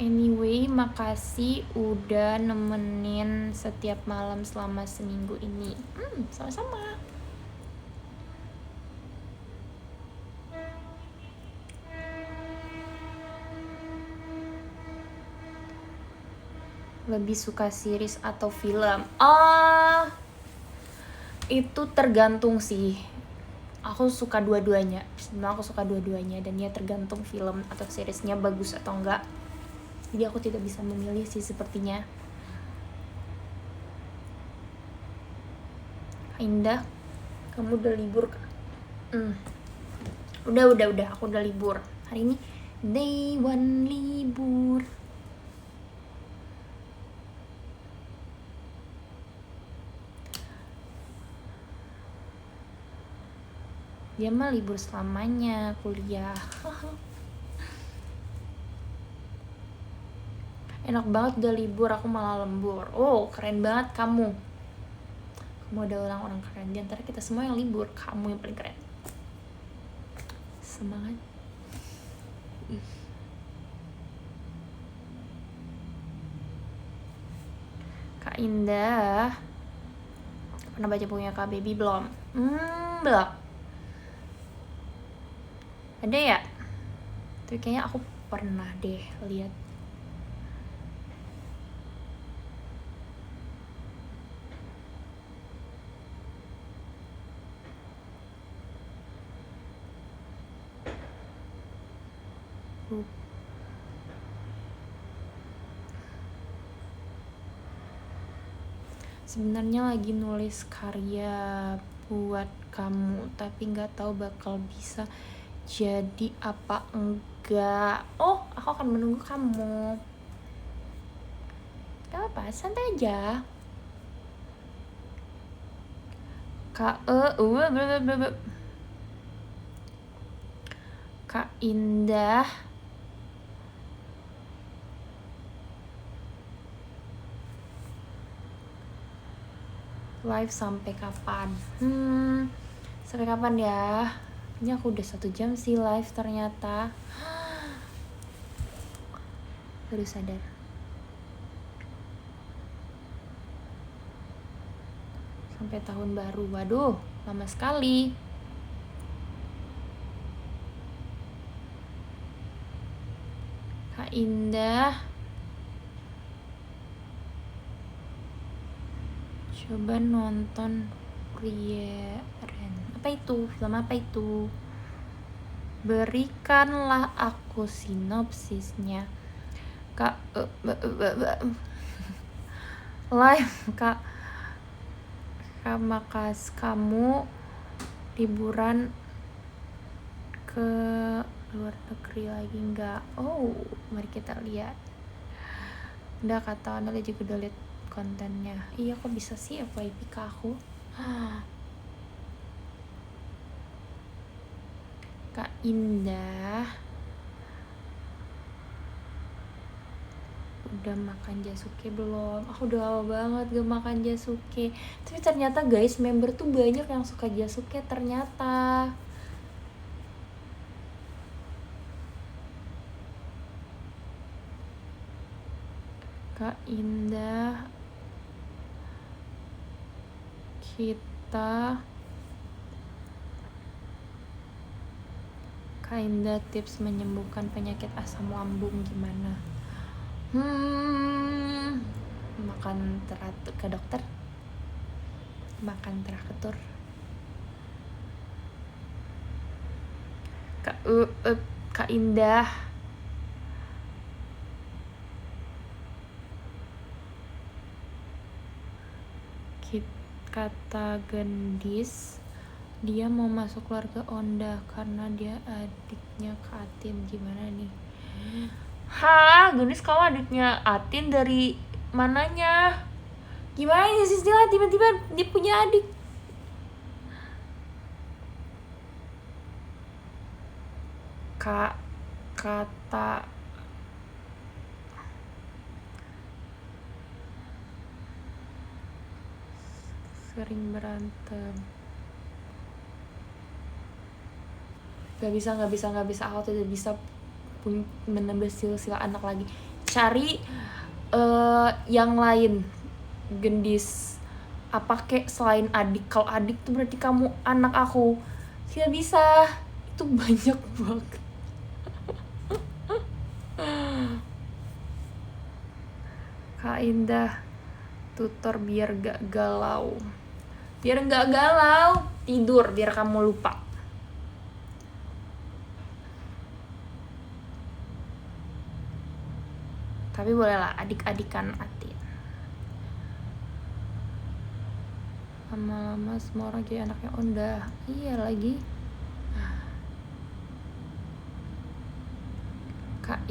Anyway, makasih udah nemenin setiap malam selama seminggu ini. Sama-sama. Lebih suka series atau film? Itu tergantung sih. Aku suka dua-duanya. Sebenarnya aku suka dua-duanya, dan ya tergantung film atau seriesnya bagus atau enggak. Jadi aku tidak bisa memilih sih sepertinya. Indah, kamu udah libur? Udah, aku udah libur. Hari ini Day one libur. Dia mah libur selamanya kuliah. Enak banget udah libur, aku malah lembur. Oh, keren banget kamu. Kamu adalah orang keren. Di antara kita semua yang libur, kamu yang paling keren. Semangat. Kak Indah pernah baca bukunya Kak Baby belum? Belum. Ada ya? Tapi kayaknya aku pernah deh lihat. Sebenarnya lagi nulis karya buat kamu, tapi nggak tahu bakal bisa jadi apa enggak. Oh, aku akan menunggu kamu. Gak apa, santai aja. Kak Indah live sampai kapan? Sampai kapan ya? Ini aku udah 1 jam sih live ternyata. Baru sadar. Sampai tahun baru. Waduh, lama sekali. Kak Indah, coba nonton Frieren. Apa itu? Film apa itu? Berikanlah aku sinopsisnya. Kak live Kak makas kamu liburan ke luar negeri lagi nggak? Oh, mari kita lihat. Udah kata Anda juga udah lihat kontennya. Iya, kok bisa sih FYP ke aku? Kak Indah udah makan jasuke belum? Aku udah lama banget gak makan jasuke. Tapi ternyata guys, member tuh banyak yang suka jasuke ternyata. Kak Indah, Kak Indah tips menyembuhkan penyakit asam lambung gimana? Makan teratur ke dokter. Makan teratur. Kak Indah, kata Gendis dia mau masuk keluarga Onda karena dia adiknya Kak Atin. Gimana nih? Gendis, kamu adiknya Atin dari mananya? Gimana ini sih tiba-tiba dia punya adik? Kata sering berantem. Gak bisa, aku tidak bisa menambah silsilah anak lagi. Cari yang lain, Gendis. Apa kek selain adik? Kalau adik tuh berarti kamu anak aku. Tidak bisa, itu banyak banget. Kak Indah, tutor biar gak galau. Biar gak galau, tidur biar kamu lupa. Tapi bolehlah adik-adikan Atin. Lama-lama semua orang jadi anaknya Onda. Iya lagi.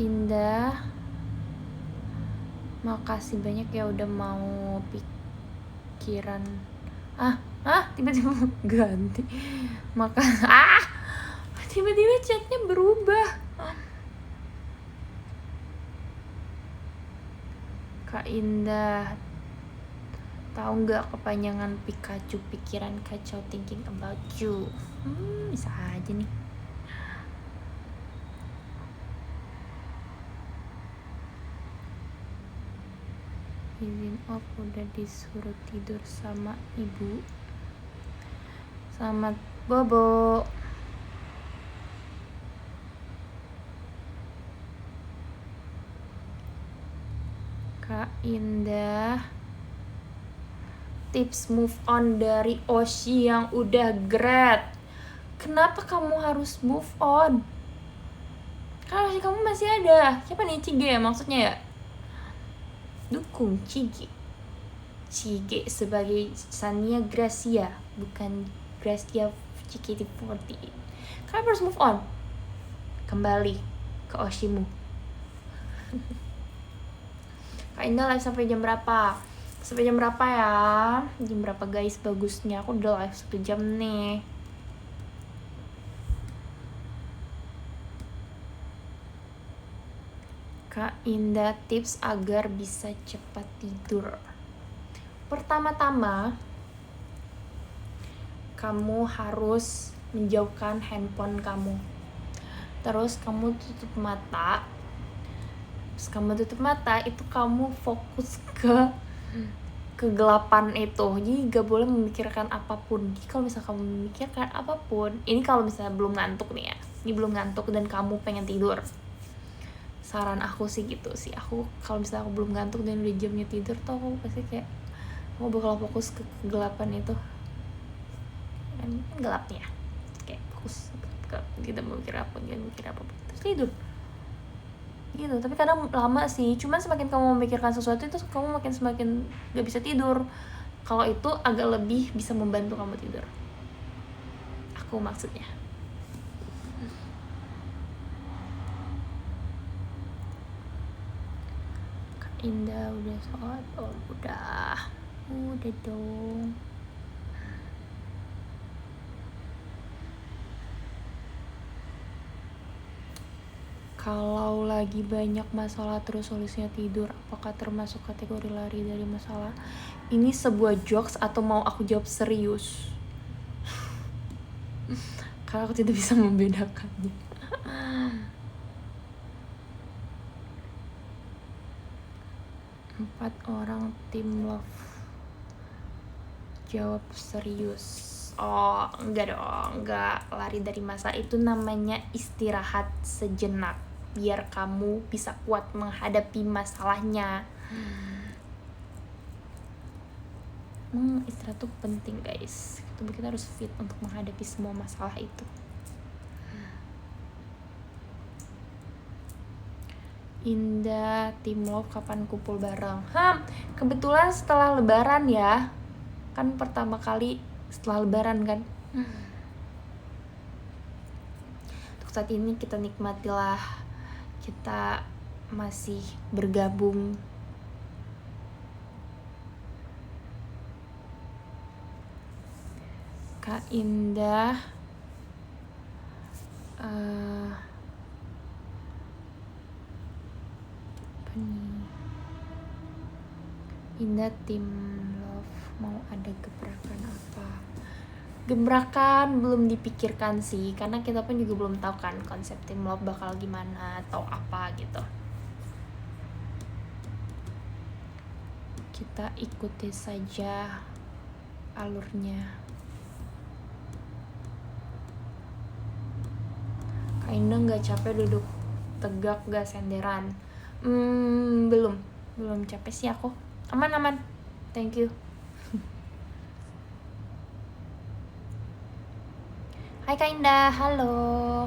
Indah, makasih banyak ya udah mau pikiran. Tiba-tiba ganti. Tiba-tiba chatnya berubah. Kak Indah, tahu nggak kepanjangan Pikachu? Pikiran kacau, thinking about you. Bisa aja nih. Izin off, udah disuruh tidur sama ibu. Selamat bobo. Kak Indah, tips move on dari Oshi yang udah grad. Kenapa kamu harus move on? Kan Oshi kamu masih ada. Siapa nih, Cige ya maksudnya ya? Dukung Cige sebagai Sania Gracia, bukan Gracia JKT48. Kenapa harus move on? Kembali ke Oshimu. Kak Indah live sampai jam berapa? Sampai jam berapa ya? Jam berapa guys bagusnya? Aku udah live 1 jam nih. Kak Indah, tips agar bisa cepat tidur. Pertama-tama, kamu harus menjauhkan handphone kamu. Terus kamu tutup mata. Itu kamu fokus ke kegelapan itu. Jadi gak boleh memikirkan apapun. Jadi kalau misalnya kamu memikirkan apapun, ini kalau misalnya belum ngantuk nih ya. Ini belum ngantuk dan kamu pengen tidur. Saran aku sih gitu sih. Aku kalau misalnya aku belum ngantuk dan udah jamnya tidur tuh, aku pasti kayak aku bakal fokus ke kegelapan itu. Kan gelap nih ya. Kayak fokus ke kita mikir apa, terus tidur. Gitu, tapi kadang lama sih. Cuman semakin kamu memikirkan sesuatu itu kamu semakin gak bisa tidur. Kalau itu agak lebih bisa membantu kamu tidur. Aku maksudnya. Kak Indah udah sholat? Oh udah dong. Kalau lagi banyak masalah terus solusinya tidur, apakah termasuk kategori lari dari masalah? Ini sebuah jokes atau mau aku jawab serius? Karena aku tidak bisa membedakannya. Empat orang tim love jawab serius. Oh enggak dong, enggak lari dari masalah. Itu namanya istirahat sejenak biar kamu bisa kuat menghadapi masalahnya. Istirahat tuh penting guys. Tubuh kita harus fit untuk menghadapi semua masalah itu. Indah, tim love kapan kumpul bareng? Kebetulan setelah lebaran ya. Kan pertama kali setelah lebaran kan. Untuk saat ini kita nikmatilah, kita masih bergabung. Kak Indah, Indah tim love mau ada gebrakan apa? Gebrakan belum dipikirkan sih, karena kita pun juga belum tahu kan konsep tim love bakal gimana atau apa gitu. Kita ikuti saja alurnya. Kak Indah nggak capek duduk tegak gak senderan? Belum capek sih aku. Aman, thank you. Hai Kak Indah, halo.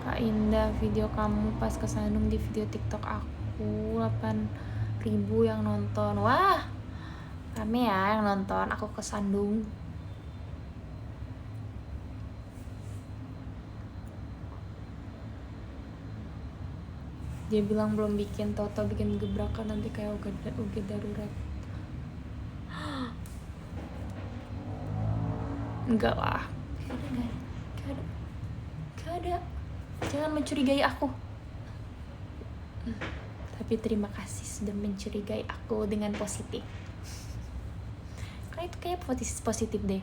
Kak Indah, video kamu pas kesandung di video TikTok aku 8.000 yang nonton. Wah, rame ya yang nonton aku kesandung. Dia bilang belum bikin, tau-tau bikin gebrakan nanti kayak UG darurat. Enggak lah, gak ada. Jangan mencurigai aku. Tapi terima kasih sudah mencurigai aku dengan positif. Karena itu kayak positif deh.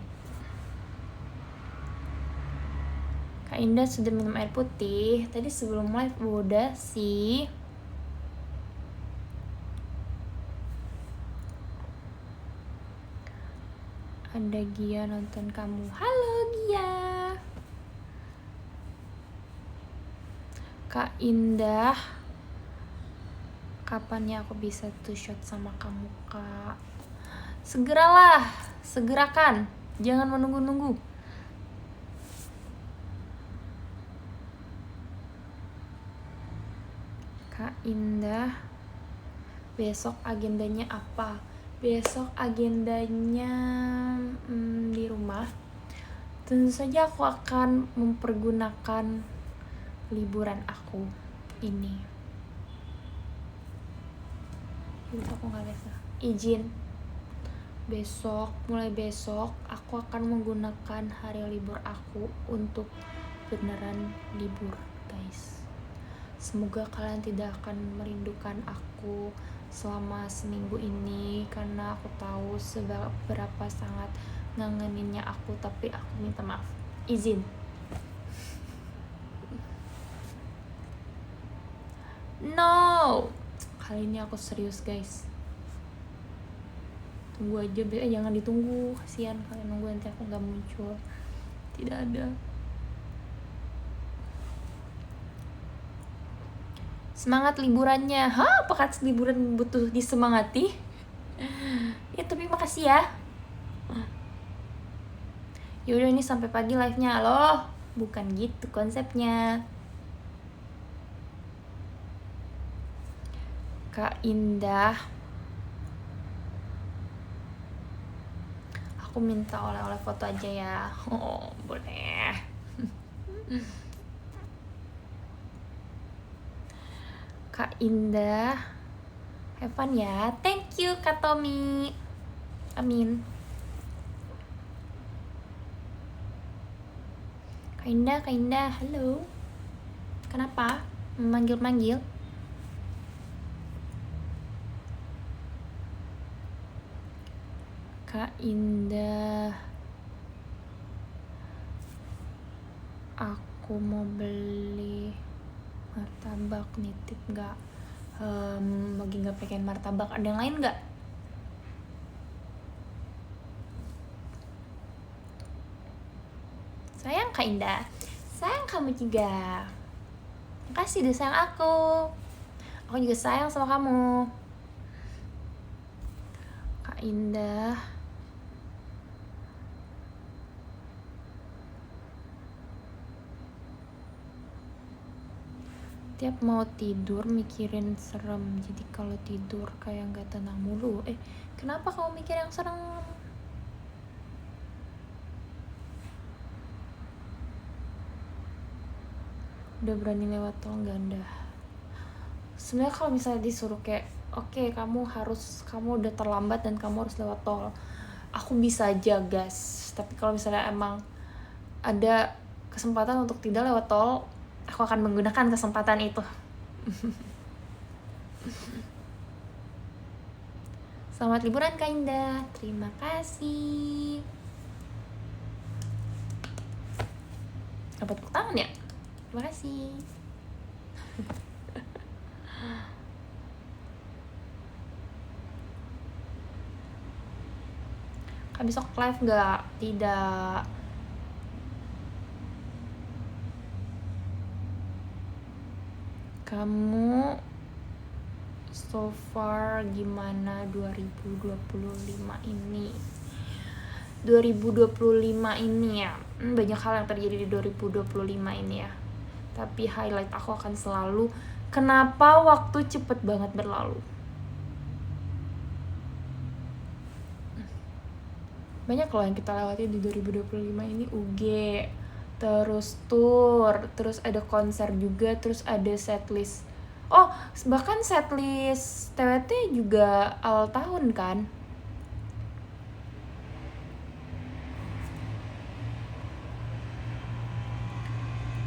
Kak Indah sudah minum air putih. Tadi sebelum live udah sih. Ada Gia nonton kamu. Halo Gia. Kak Indah, kapan ya aku bisa two shot sama kamu, Kak? Segeralah, segerakan. Jangan menunggu-nunggu. Kak Indah, besok agendanya apa? Besok agendanya di rumah. Tentu saja aku akan mempergunakan liburan aku ini. Aku nggak bisa izin. Mulai besok aku akan menggunakan hari libur aku untuk beneran libur, guys. Semoga kalian tidak akan merindukan aku selama seminggu ini, karena aku tahu seberapa sangat ngangeninnya aku, tapi aku minta maaf. Izin. No, kali ini aku serius, guys. Tunggu aja, jangan ditunggu, kasihan kalian nunggu nanti aku nggak muncul. Tidak ada. Semangat liburannya. Apakah liburan butuh disemangati? Ya tapi makasih ya. Yaudah, ini sampai pagi live-nya loh. Bukan gitu konsepnya. Kak Indah, aku minta oleh-oleh foto aja ya. Oh, boleh. Kak Indah, have fun ya. Thank you Kak Tommy. Amin. Kak Indah, halo. Kenapa? Memanggil-manggil? Kak Indah, aku mau beli martabak, nitip nggak? Lagi nggak pengen martabak, ada yang lain nggak? Sayang Kak Indah, sayang kamu juga. Makasih udah sayang aku juga sayang sama kamu. Kak Indah, tiap mau tidur mikirin serem, jadi kalau tidur kayak nggak tenang mulu. Kenapa kamu mikir yang serem? Udah berani lewat tol ganda. Sebenarnya kalau misalnya disuruh kayak oke, kamu udah terlambat dan kamu harus lewat tol, aku bisa aja gas. Tapi kalau misalnya emang ada kesempatan untuk tidak lewat tol, aku akan menggunakan kesempatan itu. Selamat liburan Kak Indah. Terima kasih. Dapat tepuk tangan ya? Terima kasih. Kak besok live nggak? Tidak. Kamu so far gimana 2025 ini? 2025 ini ya, banyak hal yang terjadi di 2025 ini ya. Tapi highlight aku akan selalu kenapa waktu cepet banget berlalu. Banyak loh yang kita lewati di 2025 ini. UG, terus tour, terus ada konser juga, terus ada setlist Oh, bahkan setlist TWT juga awal tahun kan.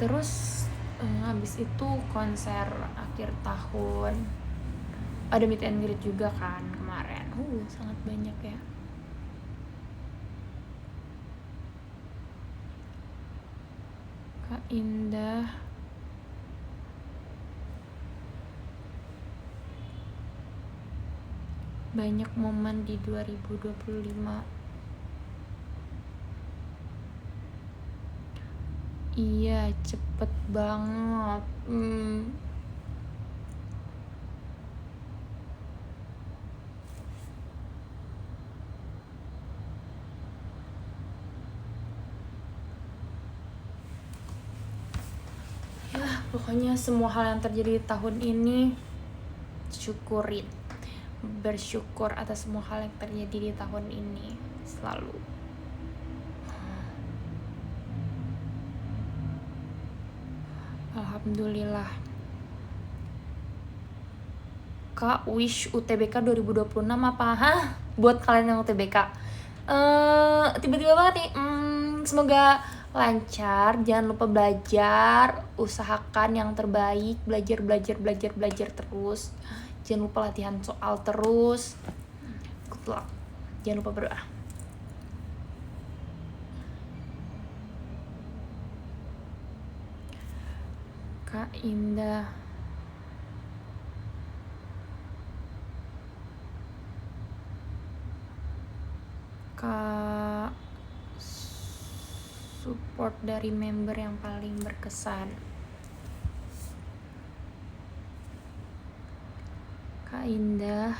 Terus habis itu konser akhir tahun. Ada meet and greet juga kan kemarin. Sangat banyak ya. Kak Indah. Banyak momen di 2025. Iya, cepet banget. Ya, pokoknya semua hal yang terjadi di tahun ini syukurin. Bersyukur atas semua hal yang terjadi di tahun ini selalu. Alhamdulillah. Kak, wish UTBK 2026 apa? Buat kalian yang UTBK. Tiba-tiba banget nih. Semoga lancar, jangan lupa belajar, usahakan yang terbaik, belajar terus. Jangan lupa latihan soal terus. Good luck. Jangan lupa berdoa. Kak Indah. Kak, support dari member yang paling berkesan. Kak Indah,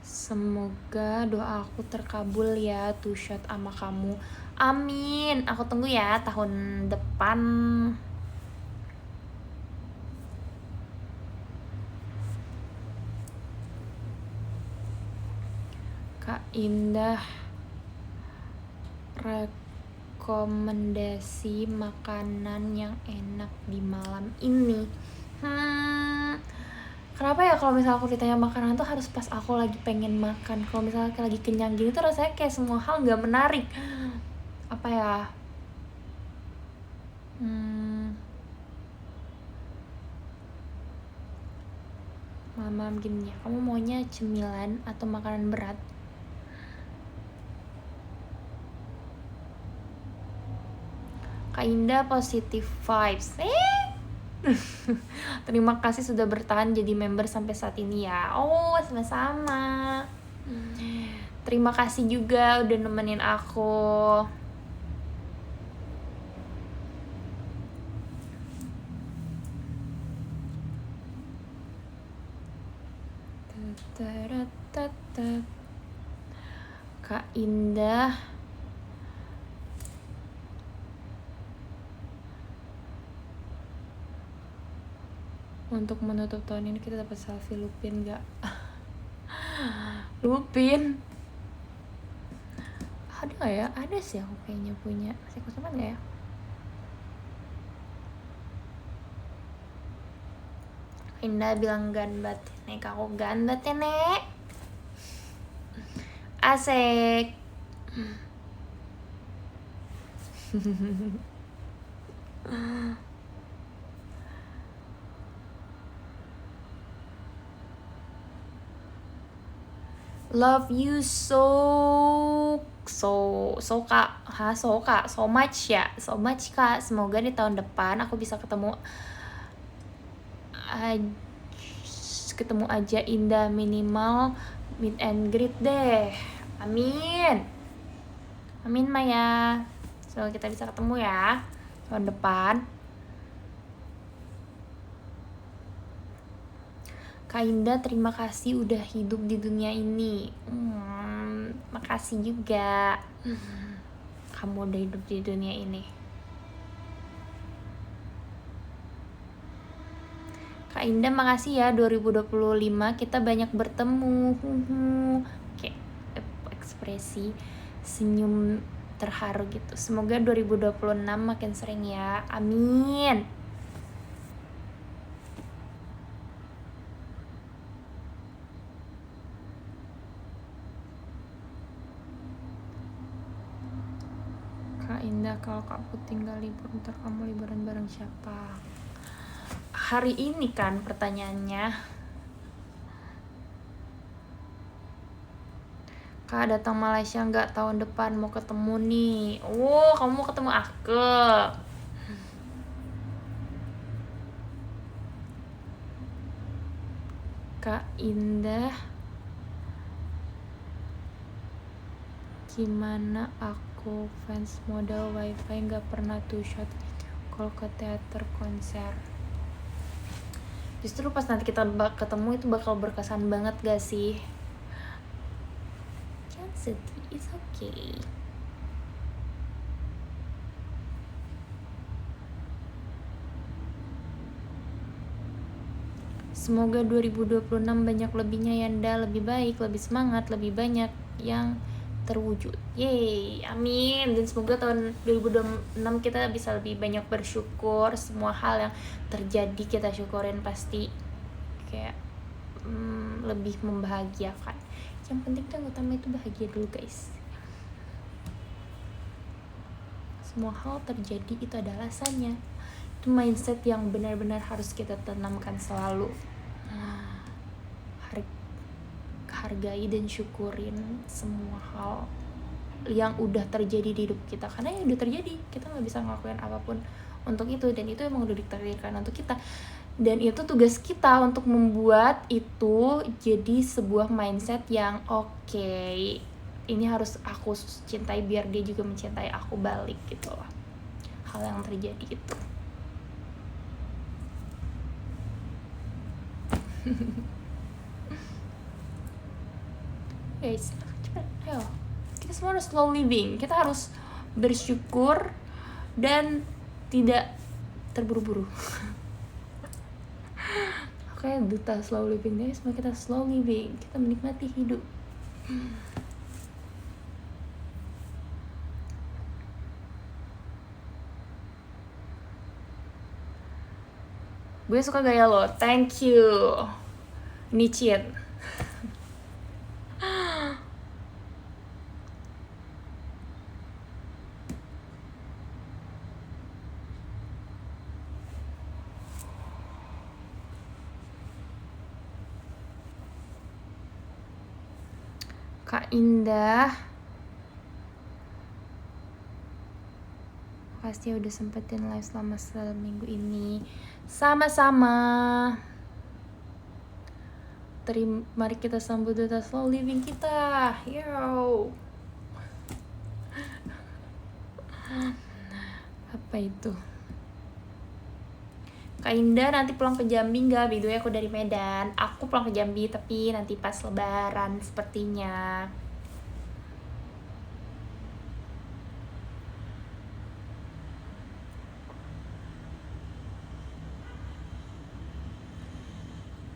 semoga doa aku terkabul ya, two shot sama kamu. Amin. Aku tunggu ya tahun depan. Kak Indah, rekomendasi makanan yang enak di malam ini. Kenapa ya kalau misalnya aku ditanya makanan tuh harus pas aku lagi pengen makan. Kalau misalnya lagi kenyang gini tuh rasanya kayak semua hal nggak menarik. Apa ya? Malam gini ya, kamu maunya cemilan atau makanan berat? Kak Indah positive vibes. Terima kasih sudah bertahan jadi member sampai saat ini ya. Oh, sama-sama. Terima kasih juga udah nemenin aku. Kak Indah, untuk menutup tahun ini kita dapat selfie Lupin gak? Lupin ada gak ya? Ada sih aku kayaknya punya. Masih aku simpan gak ya? Indah bilang ganbat. Nek aku ganbat ya nek. Asik. Love you so much ya, so much Kak. Semoga di tahun depan aku bisa ketemu aja Indah, minimal meet and greet deh. Amin Maya. Semoga kita bisa ketemu ya tahun depan. Kak Indah, terima kasih udah hidup di dunia ini. Makasih juga kamu udah hidup di dunia ini. Kak Indah, makasih ya 2025 kita banyak bertemu. Kayak ekspresi senyum terharu gitu. Semoga 2026 makin sering ya. Amin. Indah, kalau Kak Putih nggak libur, ntar kamu liburan bareng siapa? Hari ini kan pertanyaannya. Kak datang Malaysia nggak tahun depan, mau ketemu nih. Oh, kamu mau ketemu aku? Kak Indah, gimana aku fans modal wifi nggak pernah tuh shot kalau ke teater konser. Justru pas nanti kita ketemu itu bakal berkesan banget gak sih? Jangan sedih, it's okay. Semoga 2026 banyak lebihnya Yanda, lebih baik, lebih semangat, lebih banyak yang terwujud. Yeay, amin. Dan semoga tahun 2026 kita bisa lebih banyak bersyukur. Semua hal yang terjadi kita syukurin pasti kayak lebih membahagiakan. Yang penting tuh yang utama itu bahagia dulu guys. Semua hal terjadi itu ada alasannya. Itu mindset yang benar-benar harus kita tanamkan selalu. Hargai dan syukurin semua hal yang udah terjadi di hidup kita, karena yang udah terjadi kita nggak bisa ngelakuin apapun untuk itu, dan itu emang udah ditakdirkan untuk kita, dan itu tugas kita untuk membuat itu jadi sebuah mindset yang oke, ini harus aku cintai biar dia juga mencintai aku balik gitu loh. Hal yang terjadi itu guys, cepet, ayo kita semua harus slow living, kita harus bersyukur dan tidak terburu-buru. Oke, duta slow living guys, semua kita slow living, kita menikmati hidup. Gue suka gaya lo, thank you Nichin. Kak Indah, pasti udah sempetin live selama seminggu ini. Sama-sama. Mari kita sambut duta slow living kita. Yo. Apa itu? Kak Indah nanti pulang ke Jambi nggak? By the way aku dari Medan. Aku pulang ke Jambi tapi nanti pas lebaran sepertinya.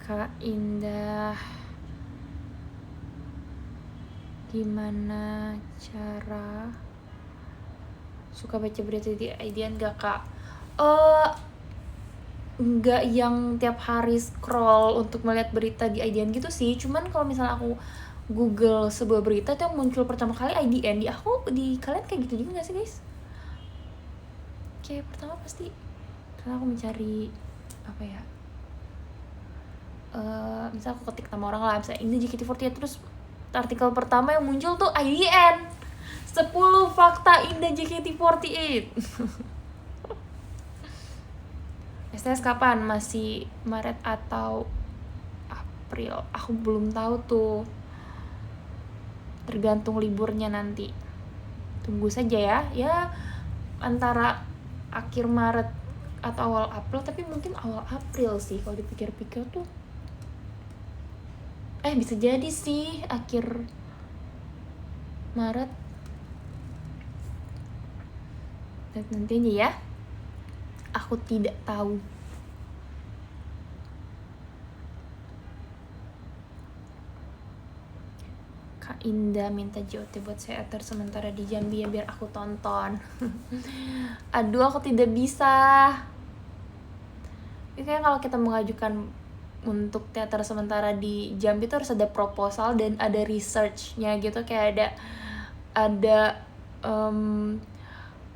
Kak Indah, gimana cara suka baca berita di IDN gak Kak? Nggak yang tiap hari scroll untuk melihat berita di IDN gitu sih, cuman kalau misalnya aku Google sebuah berita tuh yang muncul pertama kali IDN, di aku, di kalian kayak gitu juga gak sih guys? Kayak pertama pasti karena aku mencari apa ya, misal aku ketik nama orang lah, misalnya ini JKT48, terus artikel pertama yang muncul tuh IDN 10 fakta indah JKT48. STS kapan? Masih Maret atau April? Aku belum tahu tuh, tergantung liburnya nanti. Tunggu saja ya antara akhir Maret atau awal April, tapi mungkin awal April sih kalau dipikir-pikir tuh. Bisa jadi sih akhir Maret. Dan nanti aja ya, aku tidak tahu. Kak Indah minta JOT buat teater sementara di Jambi ya, biar aku tonton. Aduh, aku tidak bisa. Ini kayak kalau kita mengajukan untuk teater sementara di Jambi itu harus ada proposal dan ada research-nya gitu, kayak ada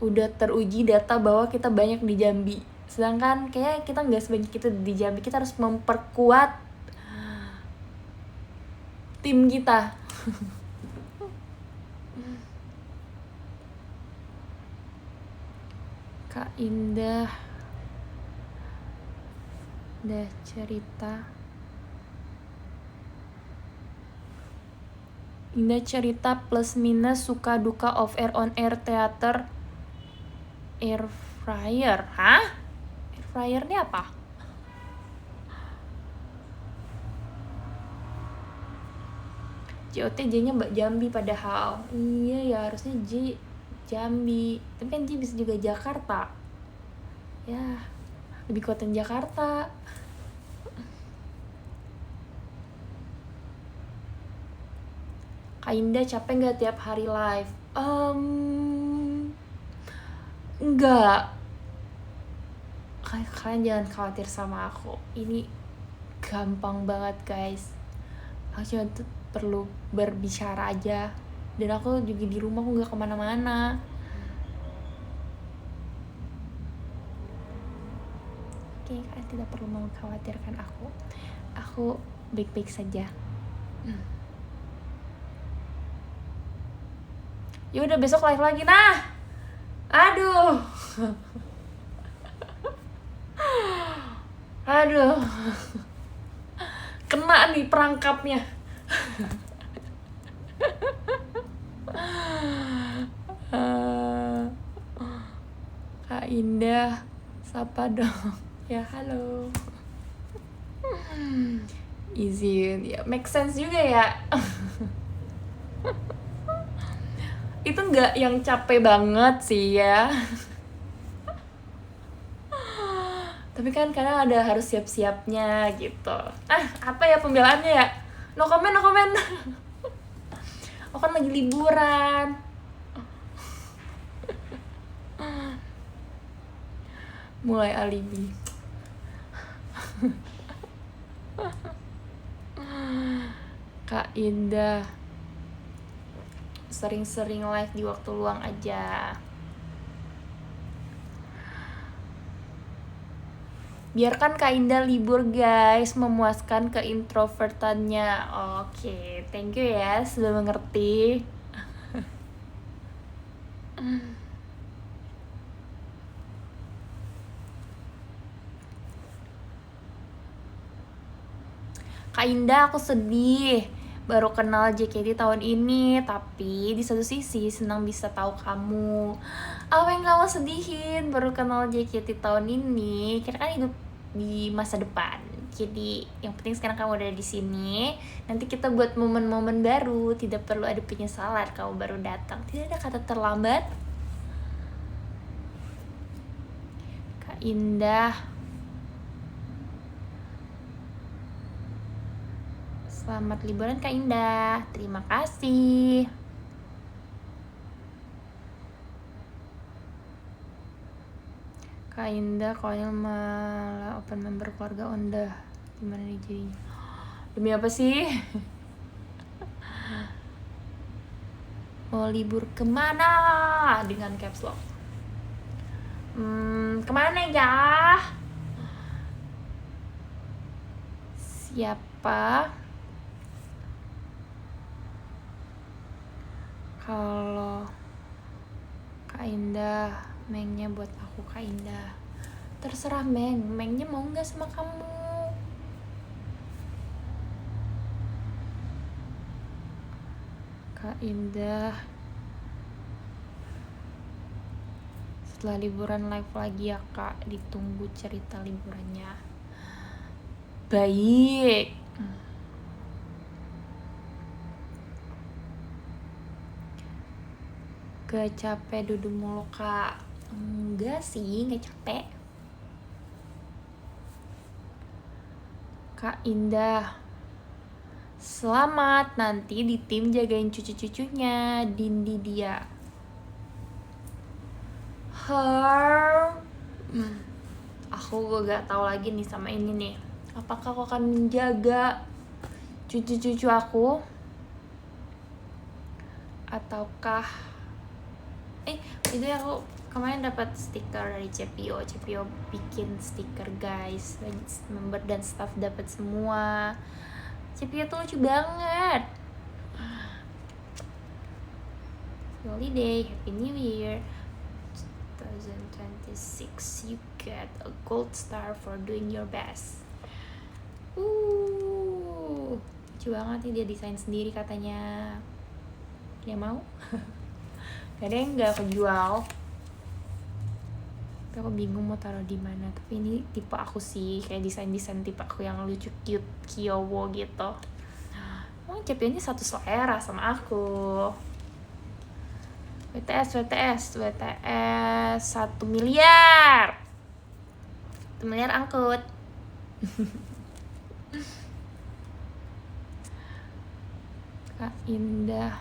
udah teruji data bahwa kita banyak di Jambi. Sedangkan kayak kita nggak sebanyak itu di Jambi. Kita harus memperkuat tim kita. Kak Indah udah cerita. Indah cerita plus minus suka duka off air on air teater air fryer. Hah? Air fryer ini apa? JOTJ-nya Mbak Jambi padahal. Iya ya, harusnya J Jambi. Tapi kan J bisa juga Jakarta. Ya, lebih kuatan Jakarta. Kak Indah capek nggak tiap hari live? Enggak. Kalian jangan khawatir sama aku. Ini gampang banget guys. Aku cuma perlu berbicara aja. Dan aku juga di rumah, aku nggak kemana-mana. Oke, kalian tidak perlu mengkhawatirkan aku. Aku baik-baik saja. Ya udah, besok live lagi. Nah, aduh. Aduh. Kena nih perangkapnya. Kak Indah, sapa dong. Ya, halo. Izin, ya make sense juga ya. Itu nggak yang capek banget sih ya. Tapi kan kadang ada harus siap-siapnya gitu. Apa ya pembelaannya ya? No comment, no comment. Aku kan lagi liburan. Mulai alibi. Kak Indah, sering-sering live di waktu luang aja. Biarkan Kak Indah libur guys, memuaskan keintrovertannya. Oke, thank you ya sudah mengerti. Kak Indah, aku sedih baru kenal JKT tahun ini, tapi di satu sisi senang bisa tahu kamu. Apa yang kamu sedihin baru kenal JKT tahun ini? Kita kan hidup di masa depan. Jadi yang penting sekarang kamu ada di sini. Nanti kita buat momen-momen baru. Tidak perlu ada penyesalan kamu baru datang. Tidak ada kata terlambat. Kak Indah, selamat liburan Kak Indah. Terima kasih. Kak Indah kalau malah open member keluarga Onda. Gimana nih jadinya? Demi apa sih? Mau libur kemana? Dengan caps lock. Kemana ya? Siapa? Kalau Kak Indah, Mengnya buat aku Kak Indah. Terserah Mengnya mau nggak sama kamu? Kak Indah, setelah liburan live lagi ya Kak, ditunggu cerita liburannya. Baik. Gak capek duduk mulu Kak? Enggak sih, gak capek. Kak Indah, selamat nanti di tim jagain cucu-cucunya. Dindi dia. Aku gak tahu lagi nih sama ini nih. Apakah aku akan menjaga cucu-cucu aku? Ataukah itu aku kemarin dapat stiker dari CPO bikin stiker guys, member dan staff dapat semua. CPO tuh lucu banget. Holiday, Happy New Year 2026, you get a gold star for doing your best. Lucu banget nih, dia desain sendiri katanya. Dia mau? Gak ada yang gak kejual. Tapi aku bingung mau taruh di mana. Tapi ini tipe aku sih, kayak desain tipe aku yang lucu, cute, kyowo gitu. Oh, CPO-nya satu selera sama aku. WTS 1 miliar. 1 miliar angkut. Kak Indah.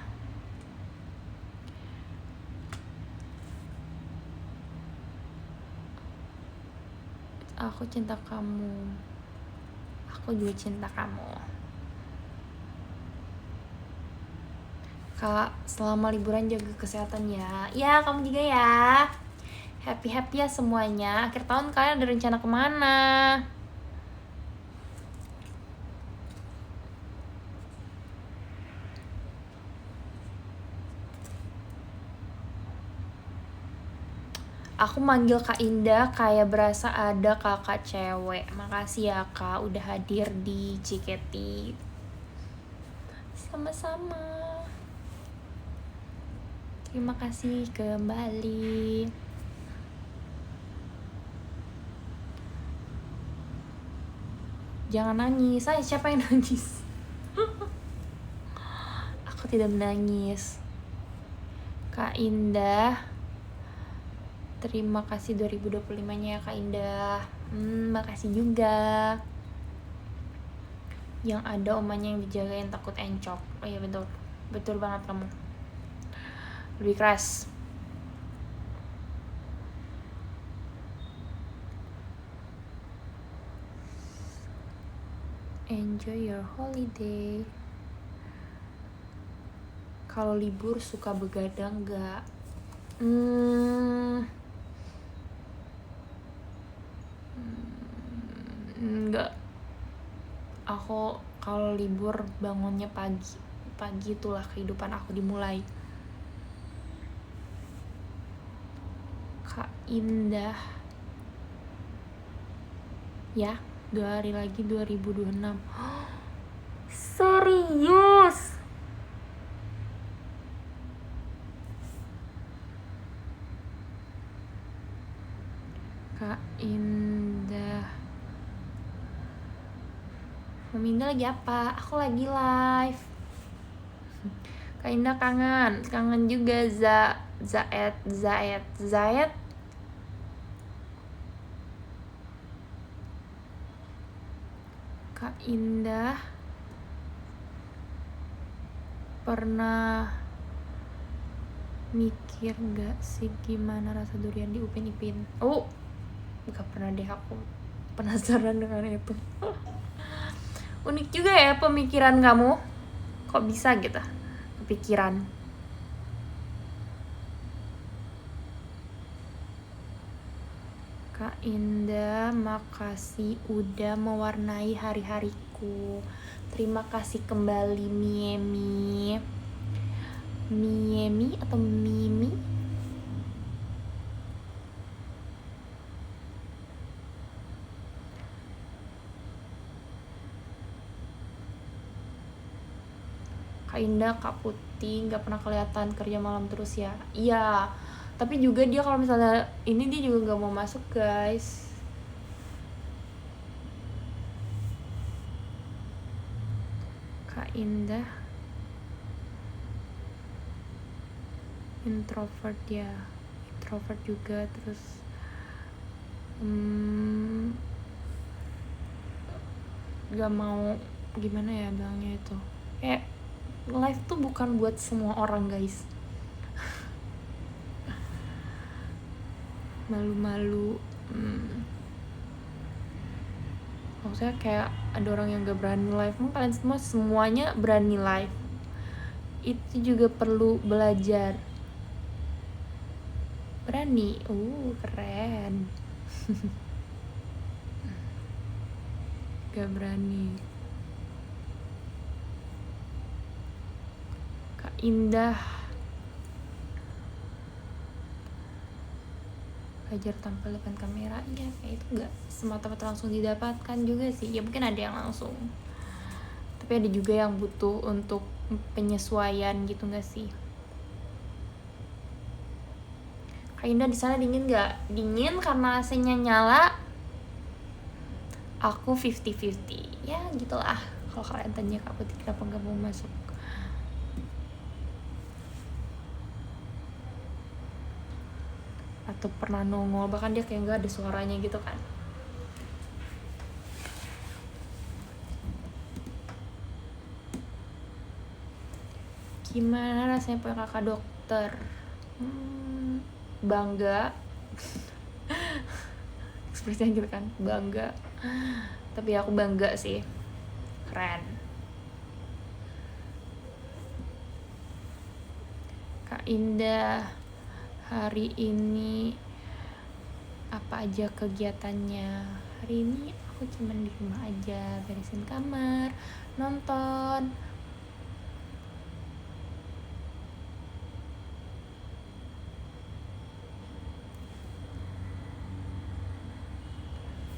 Aku cinta kamu. Aku juga cinta kamu. Kak, selama liburan jaga kesehatan ya. Ya, kamu juga ya. Happy ya semuanya. Akhir tahun kalian ada rencana kemana? Aku manggil Kak Indah kayak berasa ada kakak cewek. Makasih ya Kak udah hadir di JKT. Sama-sama. Terima kasih kembali. Jangan nangis. Siapa yang nangis? Aku tidak menangis. Kak Indah, terima kasih 2025-nya ya Kak Indah. Makasih juga. Yang ada omanya yang dijagain takut encok. Oh iya betul. Betul banget kamu. Lebih keras. Enjoy your holiday. Kalau libur suka begadang gak? Enggak. Aku kalau libur bangunnya pagi itulah kehidupan aku dimulai. Kak Indah. Ya, 2 hari lagi 2026. Serius? Kak Indah. Meminda lagi apa? Aku lagi live. Kak Indah kangen juga. Zayed. Kak Indah pernah mikir gak sih gimana rasa durian di Upin Ipin? Oh, gak pernah deh, aku penasaran dengan itu. Unik juga ya pemikiran kamu. Kok bisa gitu kepikiran? Kak Indah, makasih udah mewarnai hari-hariku. Terima kasih kembali Miemi atau Mimi? Kak Indah, Kak Putih gak pernah kelihatan, kerja malam terus ya. Iya, tapi juga dia kalau misalnya ini dia juga gak mau masuk guys. Kak Indah introvert juga, terus gak mau, gimana ya bilangnya itu, kayak live tuh bukan buat semua orang guys. Malu-malu. Maksudnya kayak ada orang yang gak berani live. Kalian semuanya berani live. Itu juga perlu belajar. Berani, keren. Gak berani. Kak Indah, belajar tampil depan kamera, ya kayak itu gak semata-mata langsung didapatkan juga sih. Ya mungkin ada yang langsung, tapi ada juga yang butuh untuk penyesuaian gitu gak sih? Kak Indah di sana dingin gak? Dingin karena AC-nya nyala. Aku 50-50, ya gitulah. Kalau kalian tanya Kak Putih kenapa gak mau masuk, atau pernah nongol, bahkan dia kayak gak ada suaranya gitu kan. Gimana rasanya punya kakak dokter? Bangga. Ekspresinya gitu kan, bangga. Tapi aku bangga sih, keren. Kak Indah, hari ini apa aja kegiatannya? Hari ini aku cuman di rumah aja, beresin kamar, nonton.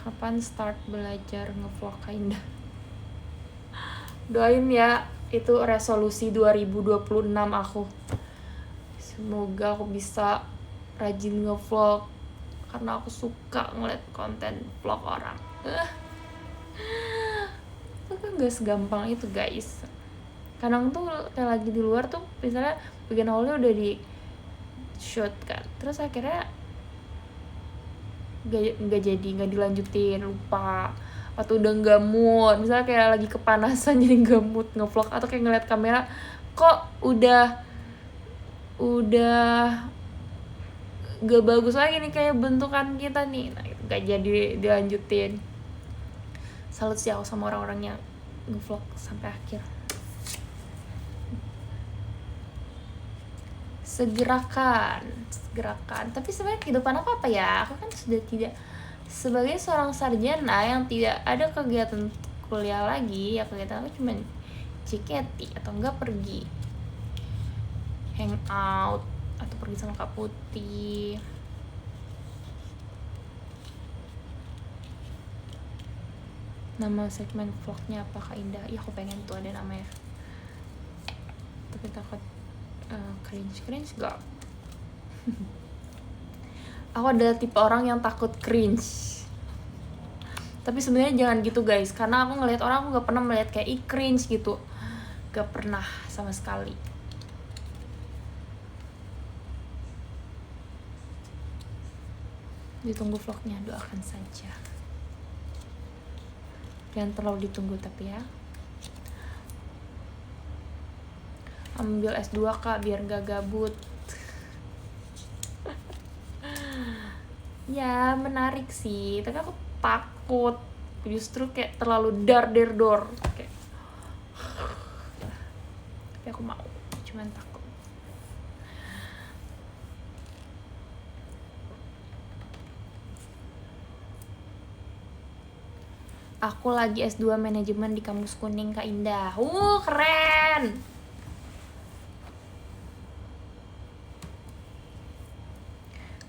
Kapan start belajar ngevlog Kak Indah? Doain ya, itu resolusi 2026 aku. Semoga aku bisa rajin ngevlog, karena aku suka ngeliat konten vlog orang. Itu kan gak segampang itu guys. Kadang tuh kayak lagi di luar tuh, misalnya bagian awalnya udah di shoot kan, terus akhirnya gak jadi, gak dilanjutin, lupa, atau udah gak mood, misalnya kayak lagi kepanasan jadi gak mood ngevlog, atau kayak ngeliat kamera kok udah gak bagus lagi nih kayak bentukan kita nih, nah itu gak jadi dilanjutin. Salut sih aku sama orang-orang yang ngevlog sampai akhir. Segerakan. Tapi sebenarnya kehidupan aku apa ya? Aku kan sudah tidak, sebagai seorang sarjana yang tidak ada kegiatan kuliah lagi, ya kegiatan aku cuma JKT atau enggak pergi hangout atau pergi sama Kak Putih. Nama segmen vlognya apa Kak Indah? Ya aku pengen tuh ada namanya, tapi takut cringe gak? Aku adalah tipe orang yang takut cringe, tapi sebenarnya jangan gitu guys, karena aku ngelihat orang, aku gak pernah melihat kayak cringe gitu, gak pernah sama sekali. Ditunggu vlognya, doakan saja. Jangan terlalu ditunggu tapi ya. Ambil S2 Kak, biar gak gabut. Ya menarik sih, tapi aku takut justru kayak terlalu dar kayak. Tapi aku mau, cuman takut. Aku lagi S2 manajemen di kampus Kuning Kak Indah. Keren.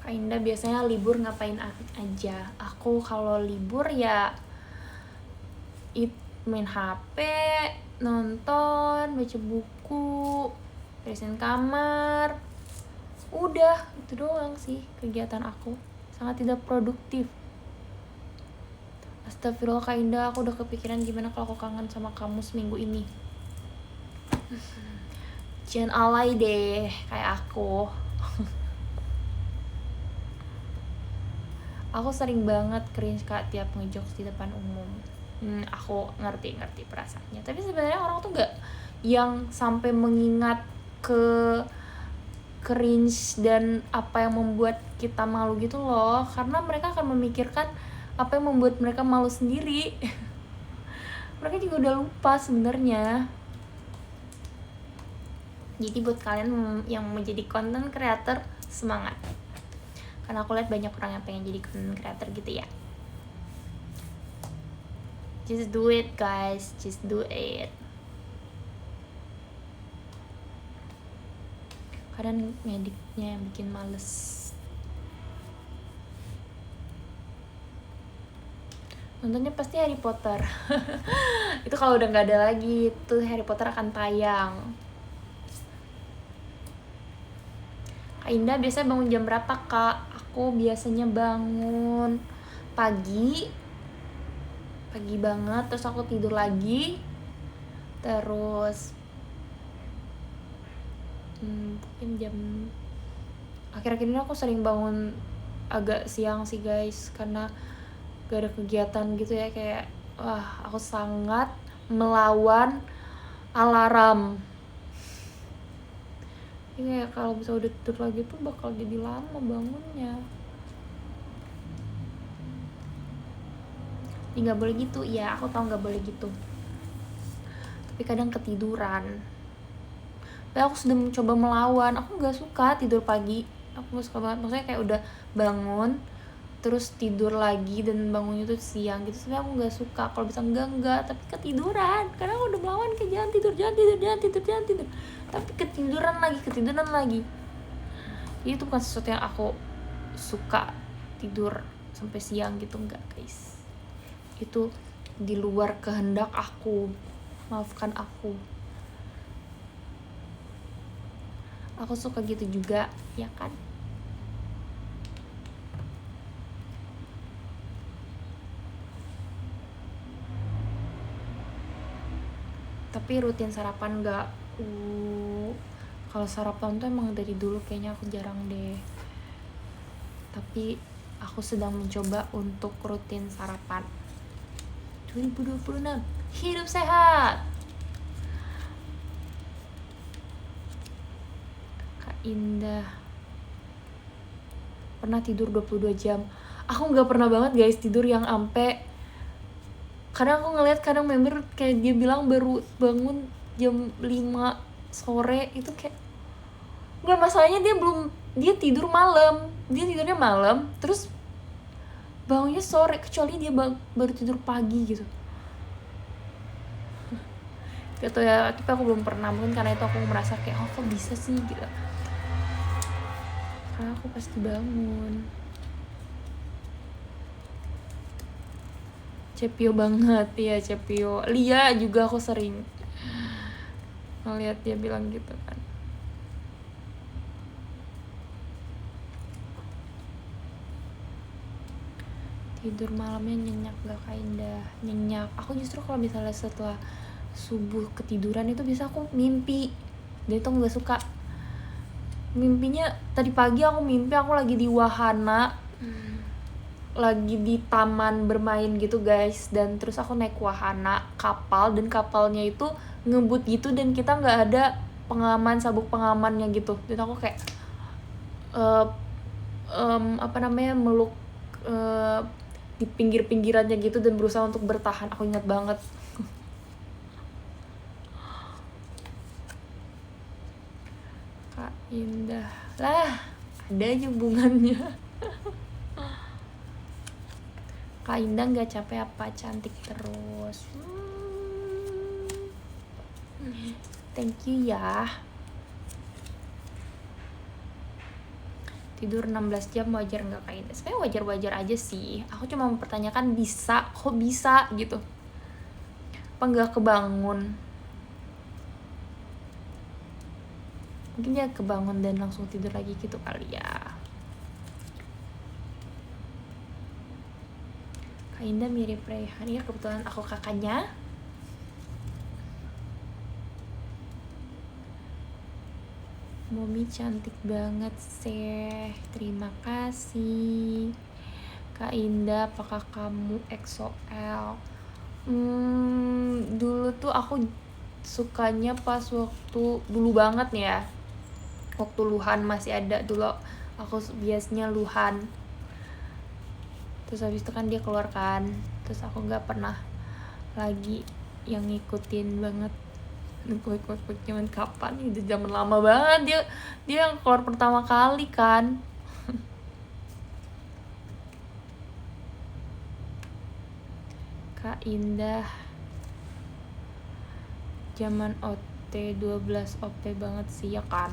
Kak Indah biasanya libur ngapain aja? Aku kalau libur ya main HP, nonton, baca buku, beresin kamar. Udah, itu doang sih kegiatan aku. Sangat tidak produktif. Astagfirullah Kak Indah, aku udah kepikiran gimana kalau aku kangen sama kamu seminggu ini. Jangan alay deh kayak aku. Aku sering banget cringe Kak tiap ngejokes di depan umum. Aku ngerti perasaannya. Tapi sebenarnya orang tuh gak yang sampai mengingat ke cringe dan apa yang membuat kita malu gitu loh, karena mereka akan memikirkan apa yang membuat mereka malu sendiri. Mereka juga udah lupa sebenarnya. Jadi buat kalian yang menjadi content creator, semangat. karena aku lihat banyak orang yang pengen jadi content creator gitu ya. Just do it guys, just do it. Kadang ngeditnya yang bikin males. Nontonnya pasti Harry Potter. Itu kalau udah nggak ada lagi tuh Harry Potter akan tayang. Kak Indah biasa bangun jam berapa Kak? Aku biasanya bangun pagi banget, terus aku tidur lagi, terus mungkin jam akhir-akhir ini aku sering bangun agak siang sih guys, karena gak ada kegiatan gitu ya, kayak wah aku sangat melawan alarm. Ini kayak kalau bisa udah tidur lagi tuh bakal jadi lama bangunnya. Nggak boleh gitu, ya aku tahu nggak boleh gitu, tapi kadang ketiduran. Tapi aku sudah mencoba melawan, aku nggak suka tidur pagi, aku nggak suka banget, maksudnya kayak udah bangun terus tidur lagi dan bangunnya tuh siang gitu, sebenarnya aku nggak suka. Kalau bisa enggak, tapi ketiduran, karena aku udah melawan ke jangan tidur, tapi ketiduran lagi. Jadi itu bukan sesuatu yang aku suka, tidur sampai siang gitu, enggak guys. Itu di luar kehendak aku, maafkan aku suka gitu juga ya kan. Tapi rutin sarapan enggak. Kalau sarapan tuh emang dari dulu kayaknya aku jarang deh, tapi aku sedang mencoba untuk rutin sarapan. 2026 hidup sehat. Kak Indah pernah tidur 22 jam? Aku nggak pernah banget guys tidur yang ampe. Kadang aku ngeliat kadang member kayak dia bilang baru bangun jam 5 sore, itu kayak nggak, masalahnya dia tidur malam, dia tidurnya malam terus bangunnya sore, kecuali dia baru tidur pagi gitu. Gitu ya, tapi aku belum pernah, mungkin karena itu aku merasa kayak kok bisa sih gitu, karena aku pasti bangun. Cepio banget ya, Cepio. Lia juga aku sering ngeliat dia bilang gitu kan. Tidur malamnya nyenyak gak Kak Indah? Nyenyak. Aku justru kalau misalnya setelah subuh ketiduran itu bisa aku mimpi, dan itu nggak suka. Mimpinya tadi pagi aku mimpi aku lagi di wahana, lagi di taman bermain gitu guys, dan terus aku naik wahana kapal, dan kapalnya itu ngebut gitu, dan kita nggak ada pengaman, sabuk pengamannya gitu, dan aku kayak meluk di pinggir-pinggirannya gitu dan berusaha untuk bertahan. Aku ingat banget. Kak Indah lah, ada aja hubungannya. Kak Indah nggak capek apa? Cantik terus. Thank you ya. Tidur 16 jam wajar nggak Kak Indah? Sebenarnya wajar-wajar aja sih. Aku cuma mempertanyakan kok bisa gitu. Apa nggak kebangun? Mungkin dia kebangun dan langsung tidur lagi gitu kali ya. Kak Indah mirip Rayhan, ya kebetulan aku kakaknya. Momi cantik banget sih, terima kasih. Kak Indah, apakah kamu EXO-L? Dulu tuh aku sukanya pas waktu dulu banget nih ya, waktu Luhan masih ada. Dulu aku biasanya Luhan, terus habis itu kan dia keluar kan, terus aku nggak pernah lagi yang ngikutin banget. Ikut zaman kapan, itu zaman lama banget. Dia yang keluar pertama kali kan. Kak Indah zaman OT 12 OP banget sih ya kan.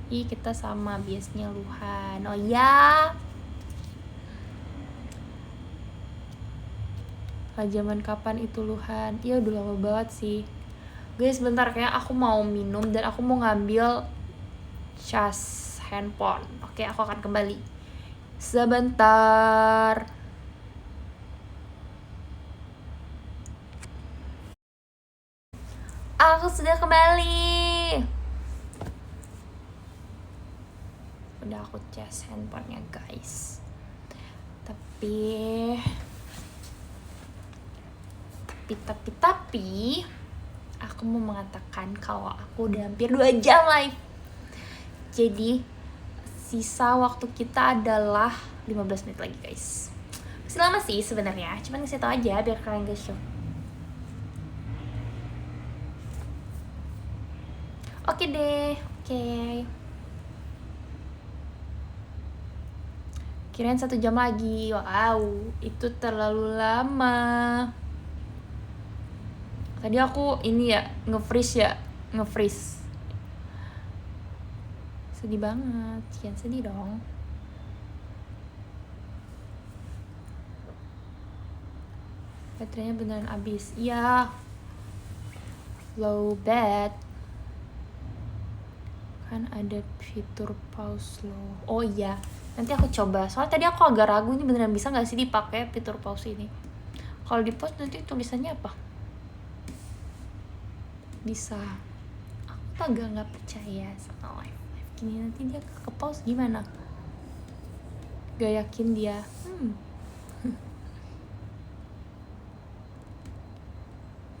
Ih, kita sama biasanya Luhan. Oh ya. Zaman kapan itu Luhan? Ya udah lama banget sih. Guys, bentar, kayak aku mau minum dan aku mau ngambil cas handphone. Oke, aku akan kembali sebentar. Aku sudah kembali. Udah aku cas handphonenya guys. Tapi aku mau mengatakan kalau aku udah hampir 2 jam live. Jadi sisa waktu kita adalah 15 menit lagi guys. Masih lama sih sebenarnya, cuman ngasih tau aja biar kalian gak shock. Oke deh, oke. Kirain 1 jam lagi. Wow, itu terlalu lama. Tadi aku ini ya, nge-freeze. Sedih banget, jangan sedih dong. Baterainya beneran abis. Iya. Low bat. Kan ada fitur pause low. Oh iya, nanti aku coba. Soalnya tadi aku agak ragu ini beneran bisa nggak sih dipakai fitur pause ini. Kalau di pause nanti tulisannya apa? Bisa. Aku agak nggak percaya sama live gini, nanti dia ke pause gimana? Gak yakin dia.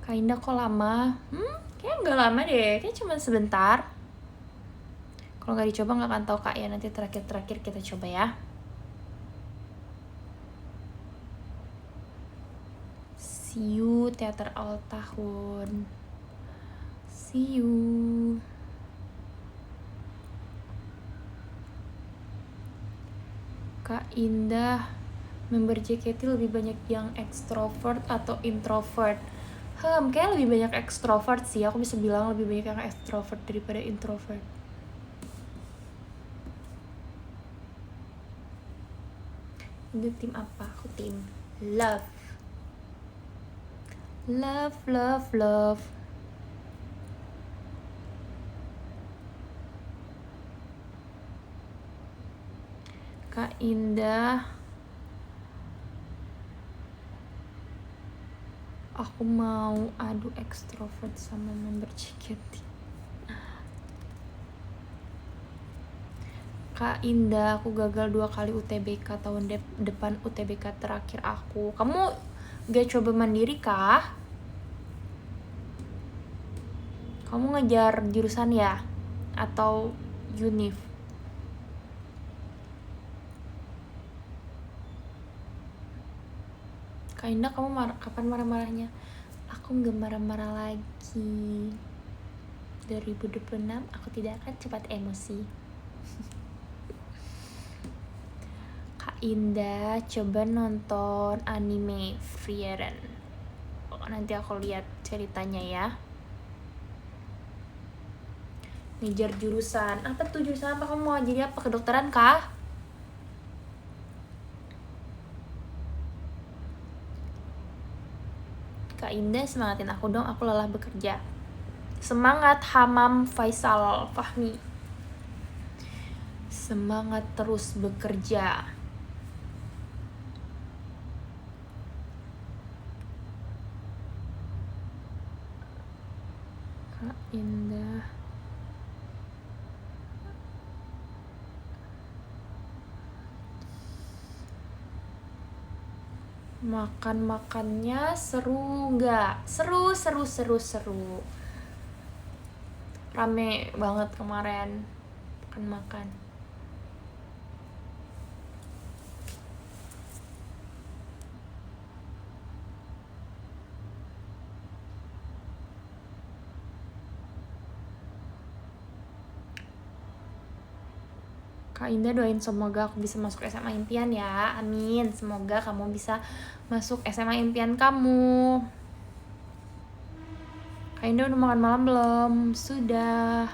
Kak Indah kok lama? Kayaknya nggak lama deh, kayak cuma sebentar. Kalau nggak dicoba nggak akan tahu Kak ya, nanti terakhir kita coba ya. See you teater awal tahun. See you. Kak Indah, member JKT lebih banyak yang extrovert atau introvert? Kayak lebih banyak extrovert sih. Aku bisa bilang lebih banyak yang extrovert daripada introvert. Ini tim apa? Aku tim love. Love. Kak Indah, aku mau adu extrovert sama member JKT. Kak Indah, aku gagal 2 kali UTBK tahun depan UTBK terakhir aku. Kamu gak coba mandiri kah? Kamu ngejar jurusan ya? Atau univ? Kak Indah, kamu kapan marah-marahnya? Aku gak marah-marah lagi. 2026 aku tidak akan cepat emosi. Kak Indah, coba nonton anime Frieren. Nanti aku lihat ceritanya ya. Ngejar jurusan. Apa tuh jurusan apa? Kamu mau jadi apa? Kedokteran kah? Kak Indah, semangatin aku dong, aku lelah bekerja. Semangat Hamam Faisal Fahmi. Semangat terus bekerja. Kak Indah, makannya seru nggak? Seru. Rame banget kemarin makan. Kak Indah doain semoga aku bisa masuk SMA impian ya, amin. Semoga kamu bisa masuk SMA impian kamu. Kak Indah udah makan malam belum? Sudah.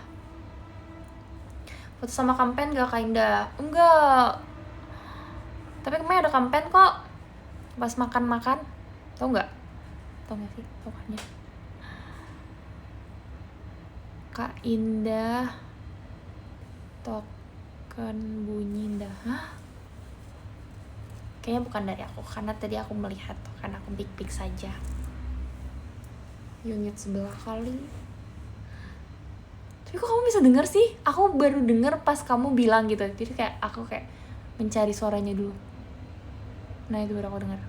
Foto sama kampen gak Kak Indah? Enggak. Tapi kemarin ada kampen kok. Pas makan-makan. Tau gak? Tau gak sih pokoknya. Kak Indah token bunyi dah. Hah? Kayaknya bukan dari aku, karena tadi aku melihat token aku big saja. Unit sebelah kali. Tapi kok kamu bisa denger sih? Aku baru denger pas kamu bilang gitu. Jadi kayak aku kayak mencari suaranya dulu. Nah itu baru aku denger.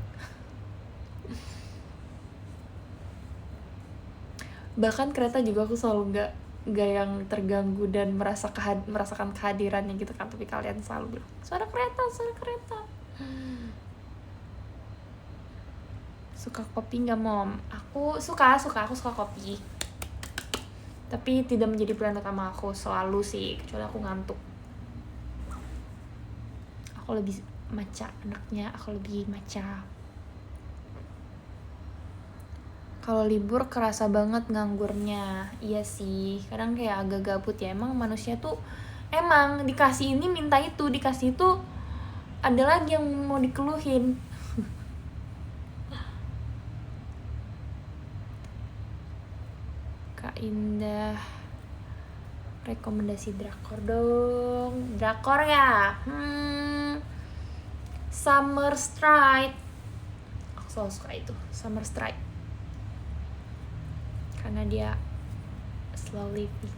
Bahkan kereta juga aku selalu nggak yang terganggu dan merasakan kehadirannya gitu kan, tapi kalian selalu bilang suara kereta. Suka kopi nggak mom? Aku suka kopi, tapi tidak menjadi brand utama aku selalu sih, kecuali aku ngantuk. Aku lebih matcha anaknya, aku lebih matcha. Kalau libur kerasa banget nganggurnya. Iya sih, kadang kayak agak gabut ya. Emang manusia tuh emang dikasih ini minta itu, dikasih itu ada lagi yang mau dikeluhin. Kak Indah rekomendasi drakor dong. Drakor ya? Summer Stride. Aku selalu suka itu, Summer Stride. Karena dia slow living.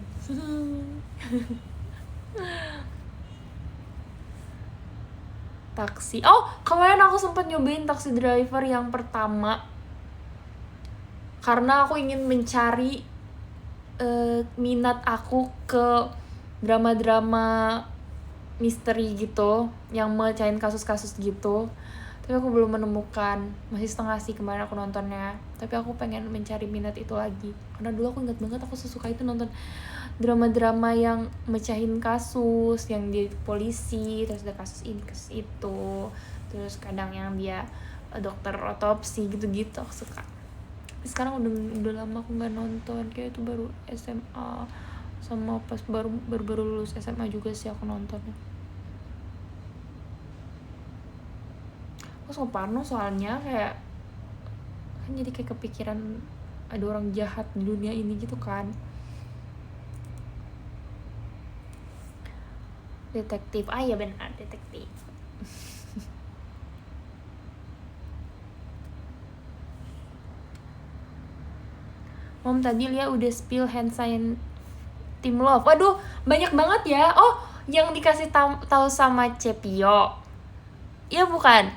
Taksi. Oh, kemarin aku sempat nyobain Taxi Driver yang pertama. Karena aku ingin mencari minat aku ke drama-drama misteri gitu, yang mecahin kasus-kasus gitu. Tapi aku belum menemukan, masih setengah sih kemarin aku nontonnya. Tapi aku pengen mencari minat itu lagi, karena dulu aku ingat banget aku sesuka itu nonton drama-drama yang mecahin kasus, yang dia polisi, terus ada kasus ini, kasus itu, terus kadang yang dia dokter otopsi gitu-gitu, aku suka. Tapi sekarang udah lama aku nggak nonton, kayak itu baru SMA, sama pas baru lulus SMA juga sih aku nontonnya. Aku suka Parno soalnya kayak kan jadi kayak kepikiran ada orang jahat di dunia ini gitu kan. Detektif, ya benar, detektif. Mom tadi Lia udah spill hand sign Team Love. Waduh, banyak banget ya. Oh, yang dikasih tahu sama Cepio. Iya bukan?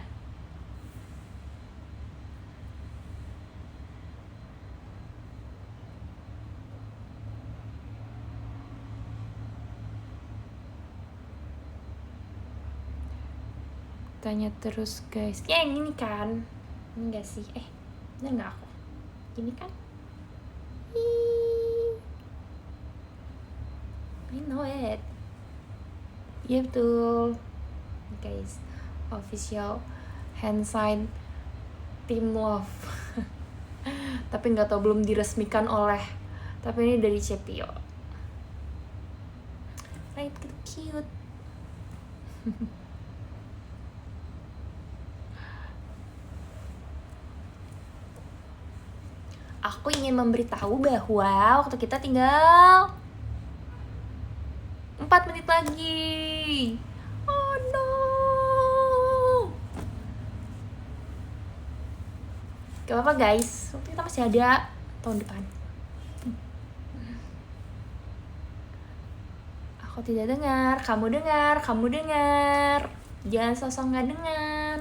Tanya terus guys. Ya yang ini kan. Enggak sih. Bener nggak aku? Gini kan? I know it. Iya betul. Guys, official hand sign Team Love. Tapi nggak tahu, belum diresmikan oleh. Tapi ini dari Cepio. Right, cute. Aku ingin memberitahu bahwa waktu kita tinggal 4 menit lagi. Oh no. Gak apa-apa guys, waktu kita masih ada tahun depan. Aku tidak dengar, kamu dengar. Jangan sosok gak dengar.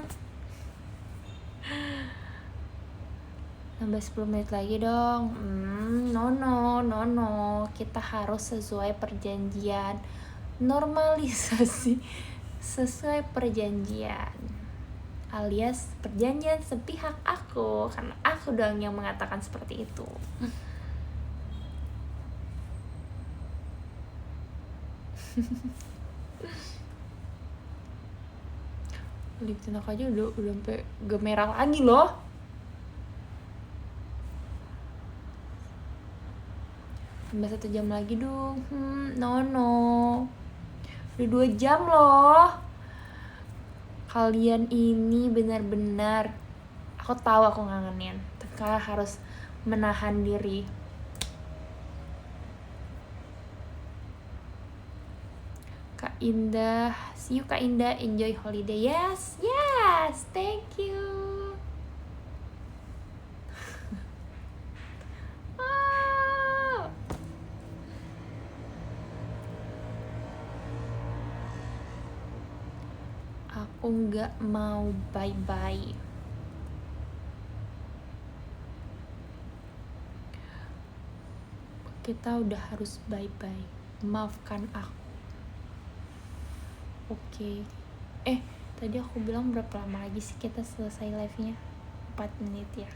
Nambah 10 menit lagi dong. No. Kita harus sesuai perjanjian. Normalisasi sesuai perjanjian, alias perjanjian sepihak aku, karena aku dong yang mengatakan seperti itu. lip tint aku aja udah sampai gak merah lagi loh. Tambah 1 jam lagi dong. No. Udah 2 jam loh. Kalian ini benar-benar, aku tahu aku ngangenin, tapi kalian harus menahan diri. Kak Indah, see you Kak Indah, enjoy holiday. Yes, thank you. Aku nggak mau bye-bye. Kita udah harus bye-bye. Maafkan aku. Oke. Tadi aku bilang berapa lama lagi sih kita selesai live-nya? 4 menit ya.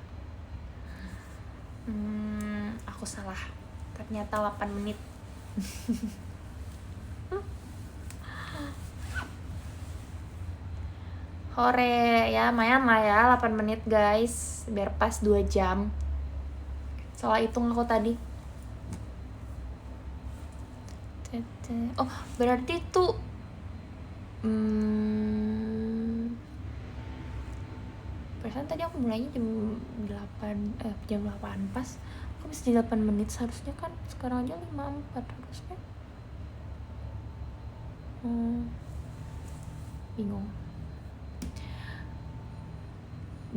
Aku salah. Ternyata 8 menit. Hore ya, lumayan lah ya 8 menit guys, biar pas 2 jam. Salah hitung aku tadi. Oh, berarti tuh perasaan tadi aku mulainya jam 8 pas. Aku bisa di 8 menit seharusnya kan, sekarang aja 54 harusnya. Bingung.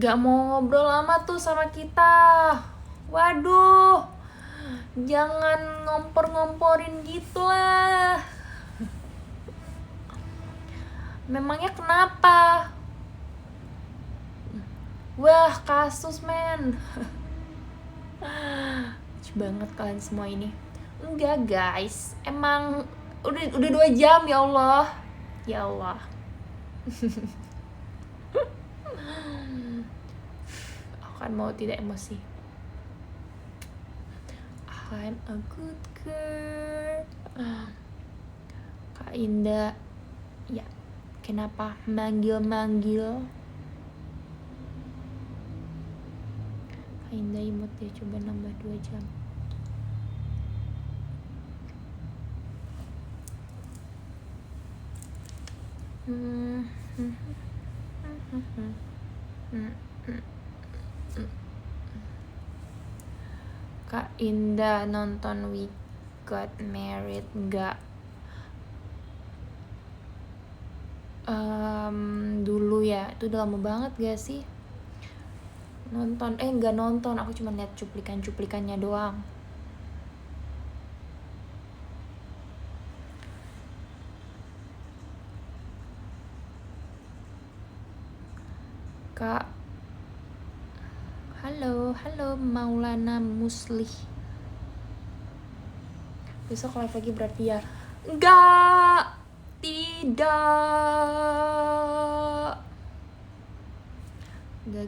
Gak mau ngobrol lama tuh sama kita. Waduh, jangan ngompor-ngomporin gitu lah. Memangnya kenapa? Wah, kasus men. Lucu banget kalian semua ini. Enggak guys, emang udah 2 jam, ya Allah. Ya Allah. Aku kan mau tidak emosi. I'm a good girl. Kak Indah, ya kenapa manggil-manggil? Kak Indah imut dia, coba nambah 2 jam. Kak Indah nonton We Got Married nggak? Dulu ya, itu udah lama banget gak sih nonton? Nggak nonton, aku cuma lihat cuplikannya doang. Kak, halo Maulana Muslih. Besok live lagi berarti ya? Enggak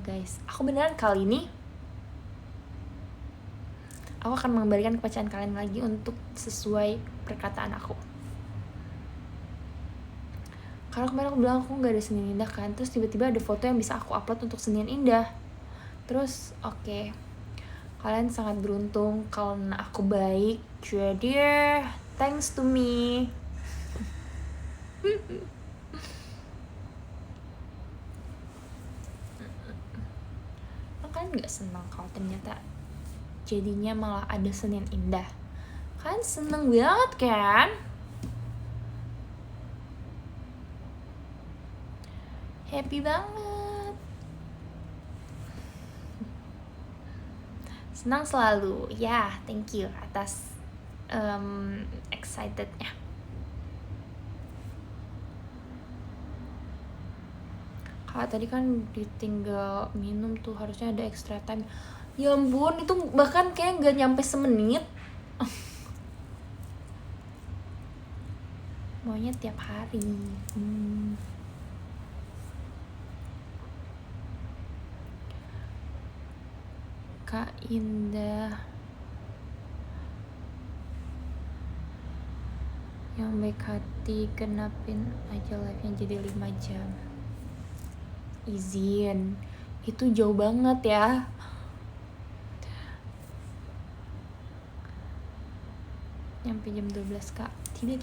guys, aku beneran kali ini aku akan mengembalikan kepercayaan kalian lagi untuk sesuai perkataan aku. Karena kemarin aku bilang aku gak ada Senin Indah kan, terus tiba-tiba ada foto yang bisa aku upload untuk Senin Indah. Terus oke, kalian sangat beruntung karena aku baik, jadi thanks to me. Kalian gak senang kalau ternyata jadinya malah ada Senin Indah? Kalian seneng banget kan? Happy banget. Senang selalu. Ya, thank you atas excitednya. Kak, tadi kan ditinggal minum tuh, harusnya ada extra time. Ya ampun, itu bahkan kayak gak nyampe semenit. Maunya tiap hari. Kak Indah yang baik hati, kenapin aja live-nya jadi 5 jam. izin. Itu jauh banget ya. Nyampe jam 12 Kak. Tidak.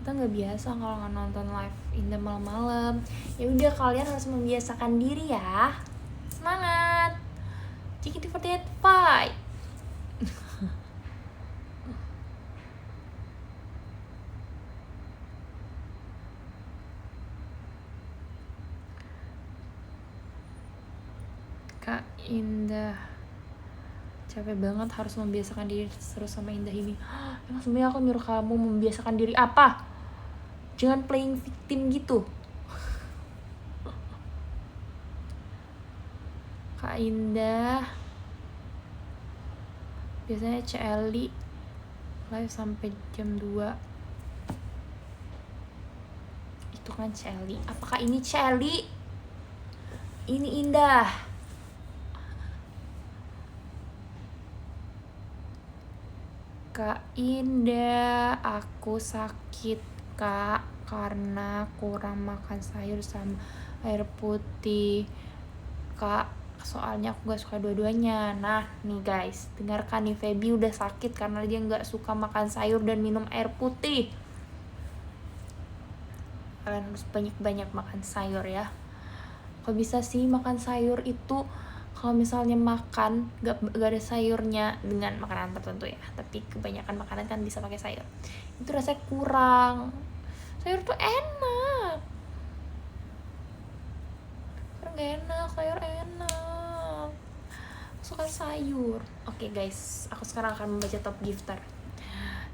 Kita nggak biasa kalau nggak nonton live Indah malam-malam. Ya udah, kalian harus membiasakan diri ya. Semangat. JKT48 fight. Kak Indah, capek banget harus membiasakan diri terus sama Indah ini. Emang sebenarnya aku nyuruh kamu membiasakan diri apa? Jangan playing victim gitu. Kak Indah, biasanya CLI live sampai jam 2. Itu kan CLI. Apakah ini CLI? Ini Indah. Kak Indah, aku sakit Kak karena kurang makan sayur sama air putih Kak, soalnya aku gak suka dua-duanya. Nah nih guys, dengarkan nih, Feby udah sakit karena dia gak suka makan sayur dan minum air putih. Kalian harus banyak-banyak makan sayur ya. Kalau bisa sih makan sayur itu, kalau misalnya makan gak ada sayurnya dengan makanan tertentu ya, tapi kebanyakan makanan kan bisa pakai sayur, itu rasanya kurang. Sayur tuh enak, sayur enak, suka sayur. Oke guys, aku sekarang akan membaca top gifter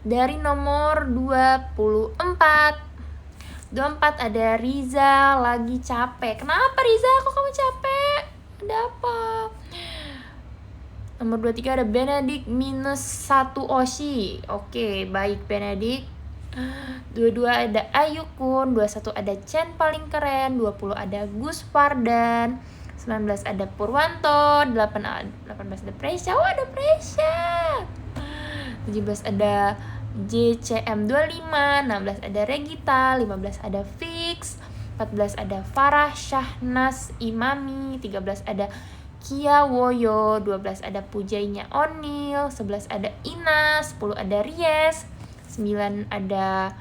dari nomor 24 ada Riza lagi capek. Kenapa Riza? Kok kamu capek? Ada apa? Nomor 23 ada Benedict -1 Oshi. Oke, baik Benedict. 22 ada Ayukun, 21 ada Chen paling keren, 20 ada Gus Fardan, 19 ada Purwanto, 18 ada Presya. Oh, ada Presya. 17 ada JCM25, 16 ada Regita, 15 ada Fix, 14 ada Farah Syahnas Imami, 13 ada Kia Woyo, 12 ada Pujainya Onil, 11 ada Ina, 10 ada Ries, 9 ada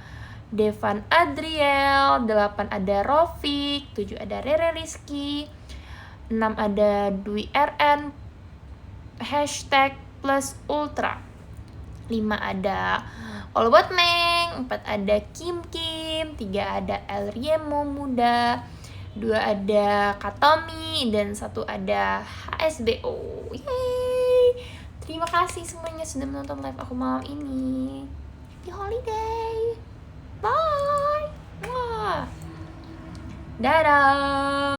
Devan Adriel, 8 ada Rofik, 7 ada Rere Rizky, 6 ada Dwi RN #+ultra, 5 ada All About Meng, 4 ada Kim, 3 ada El Riemo Muda, 2 ada Katomi, dan 1 ada HSBO. Yeay! Terima kasih semuanya sudah menonton live aku malam ini. Happy holiday. Bye. Wah. Dadah.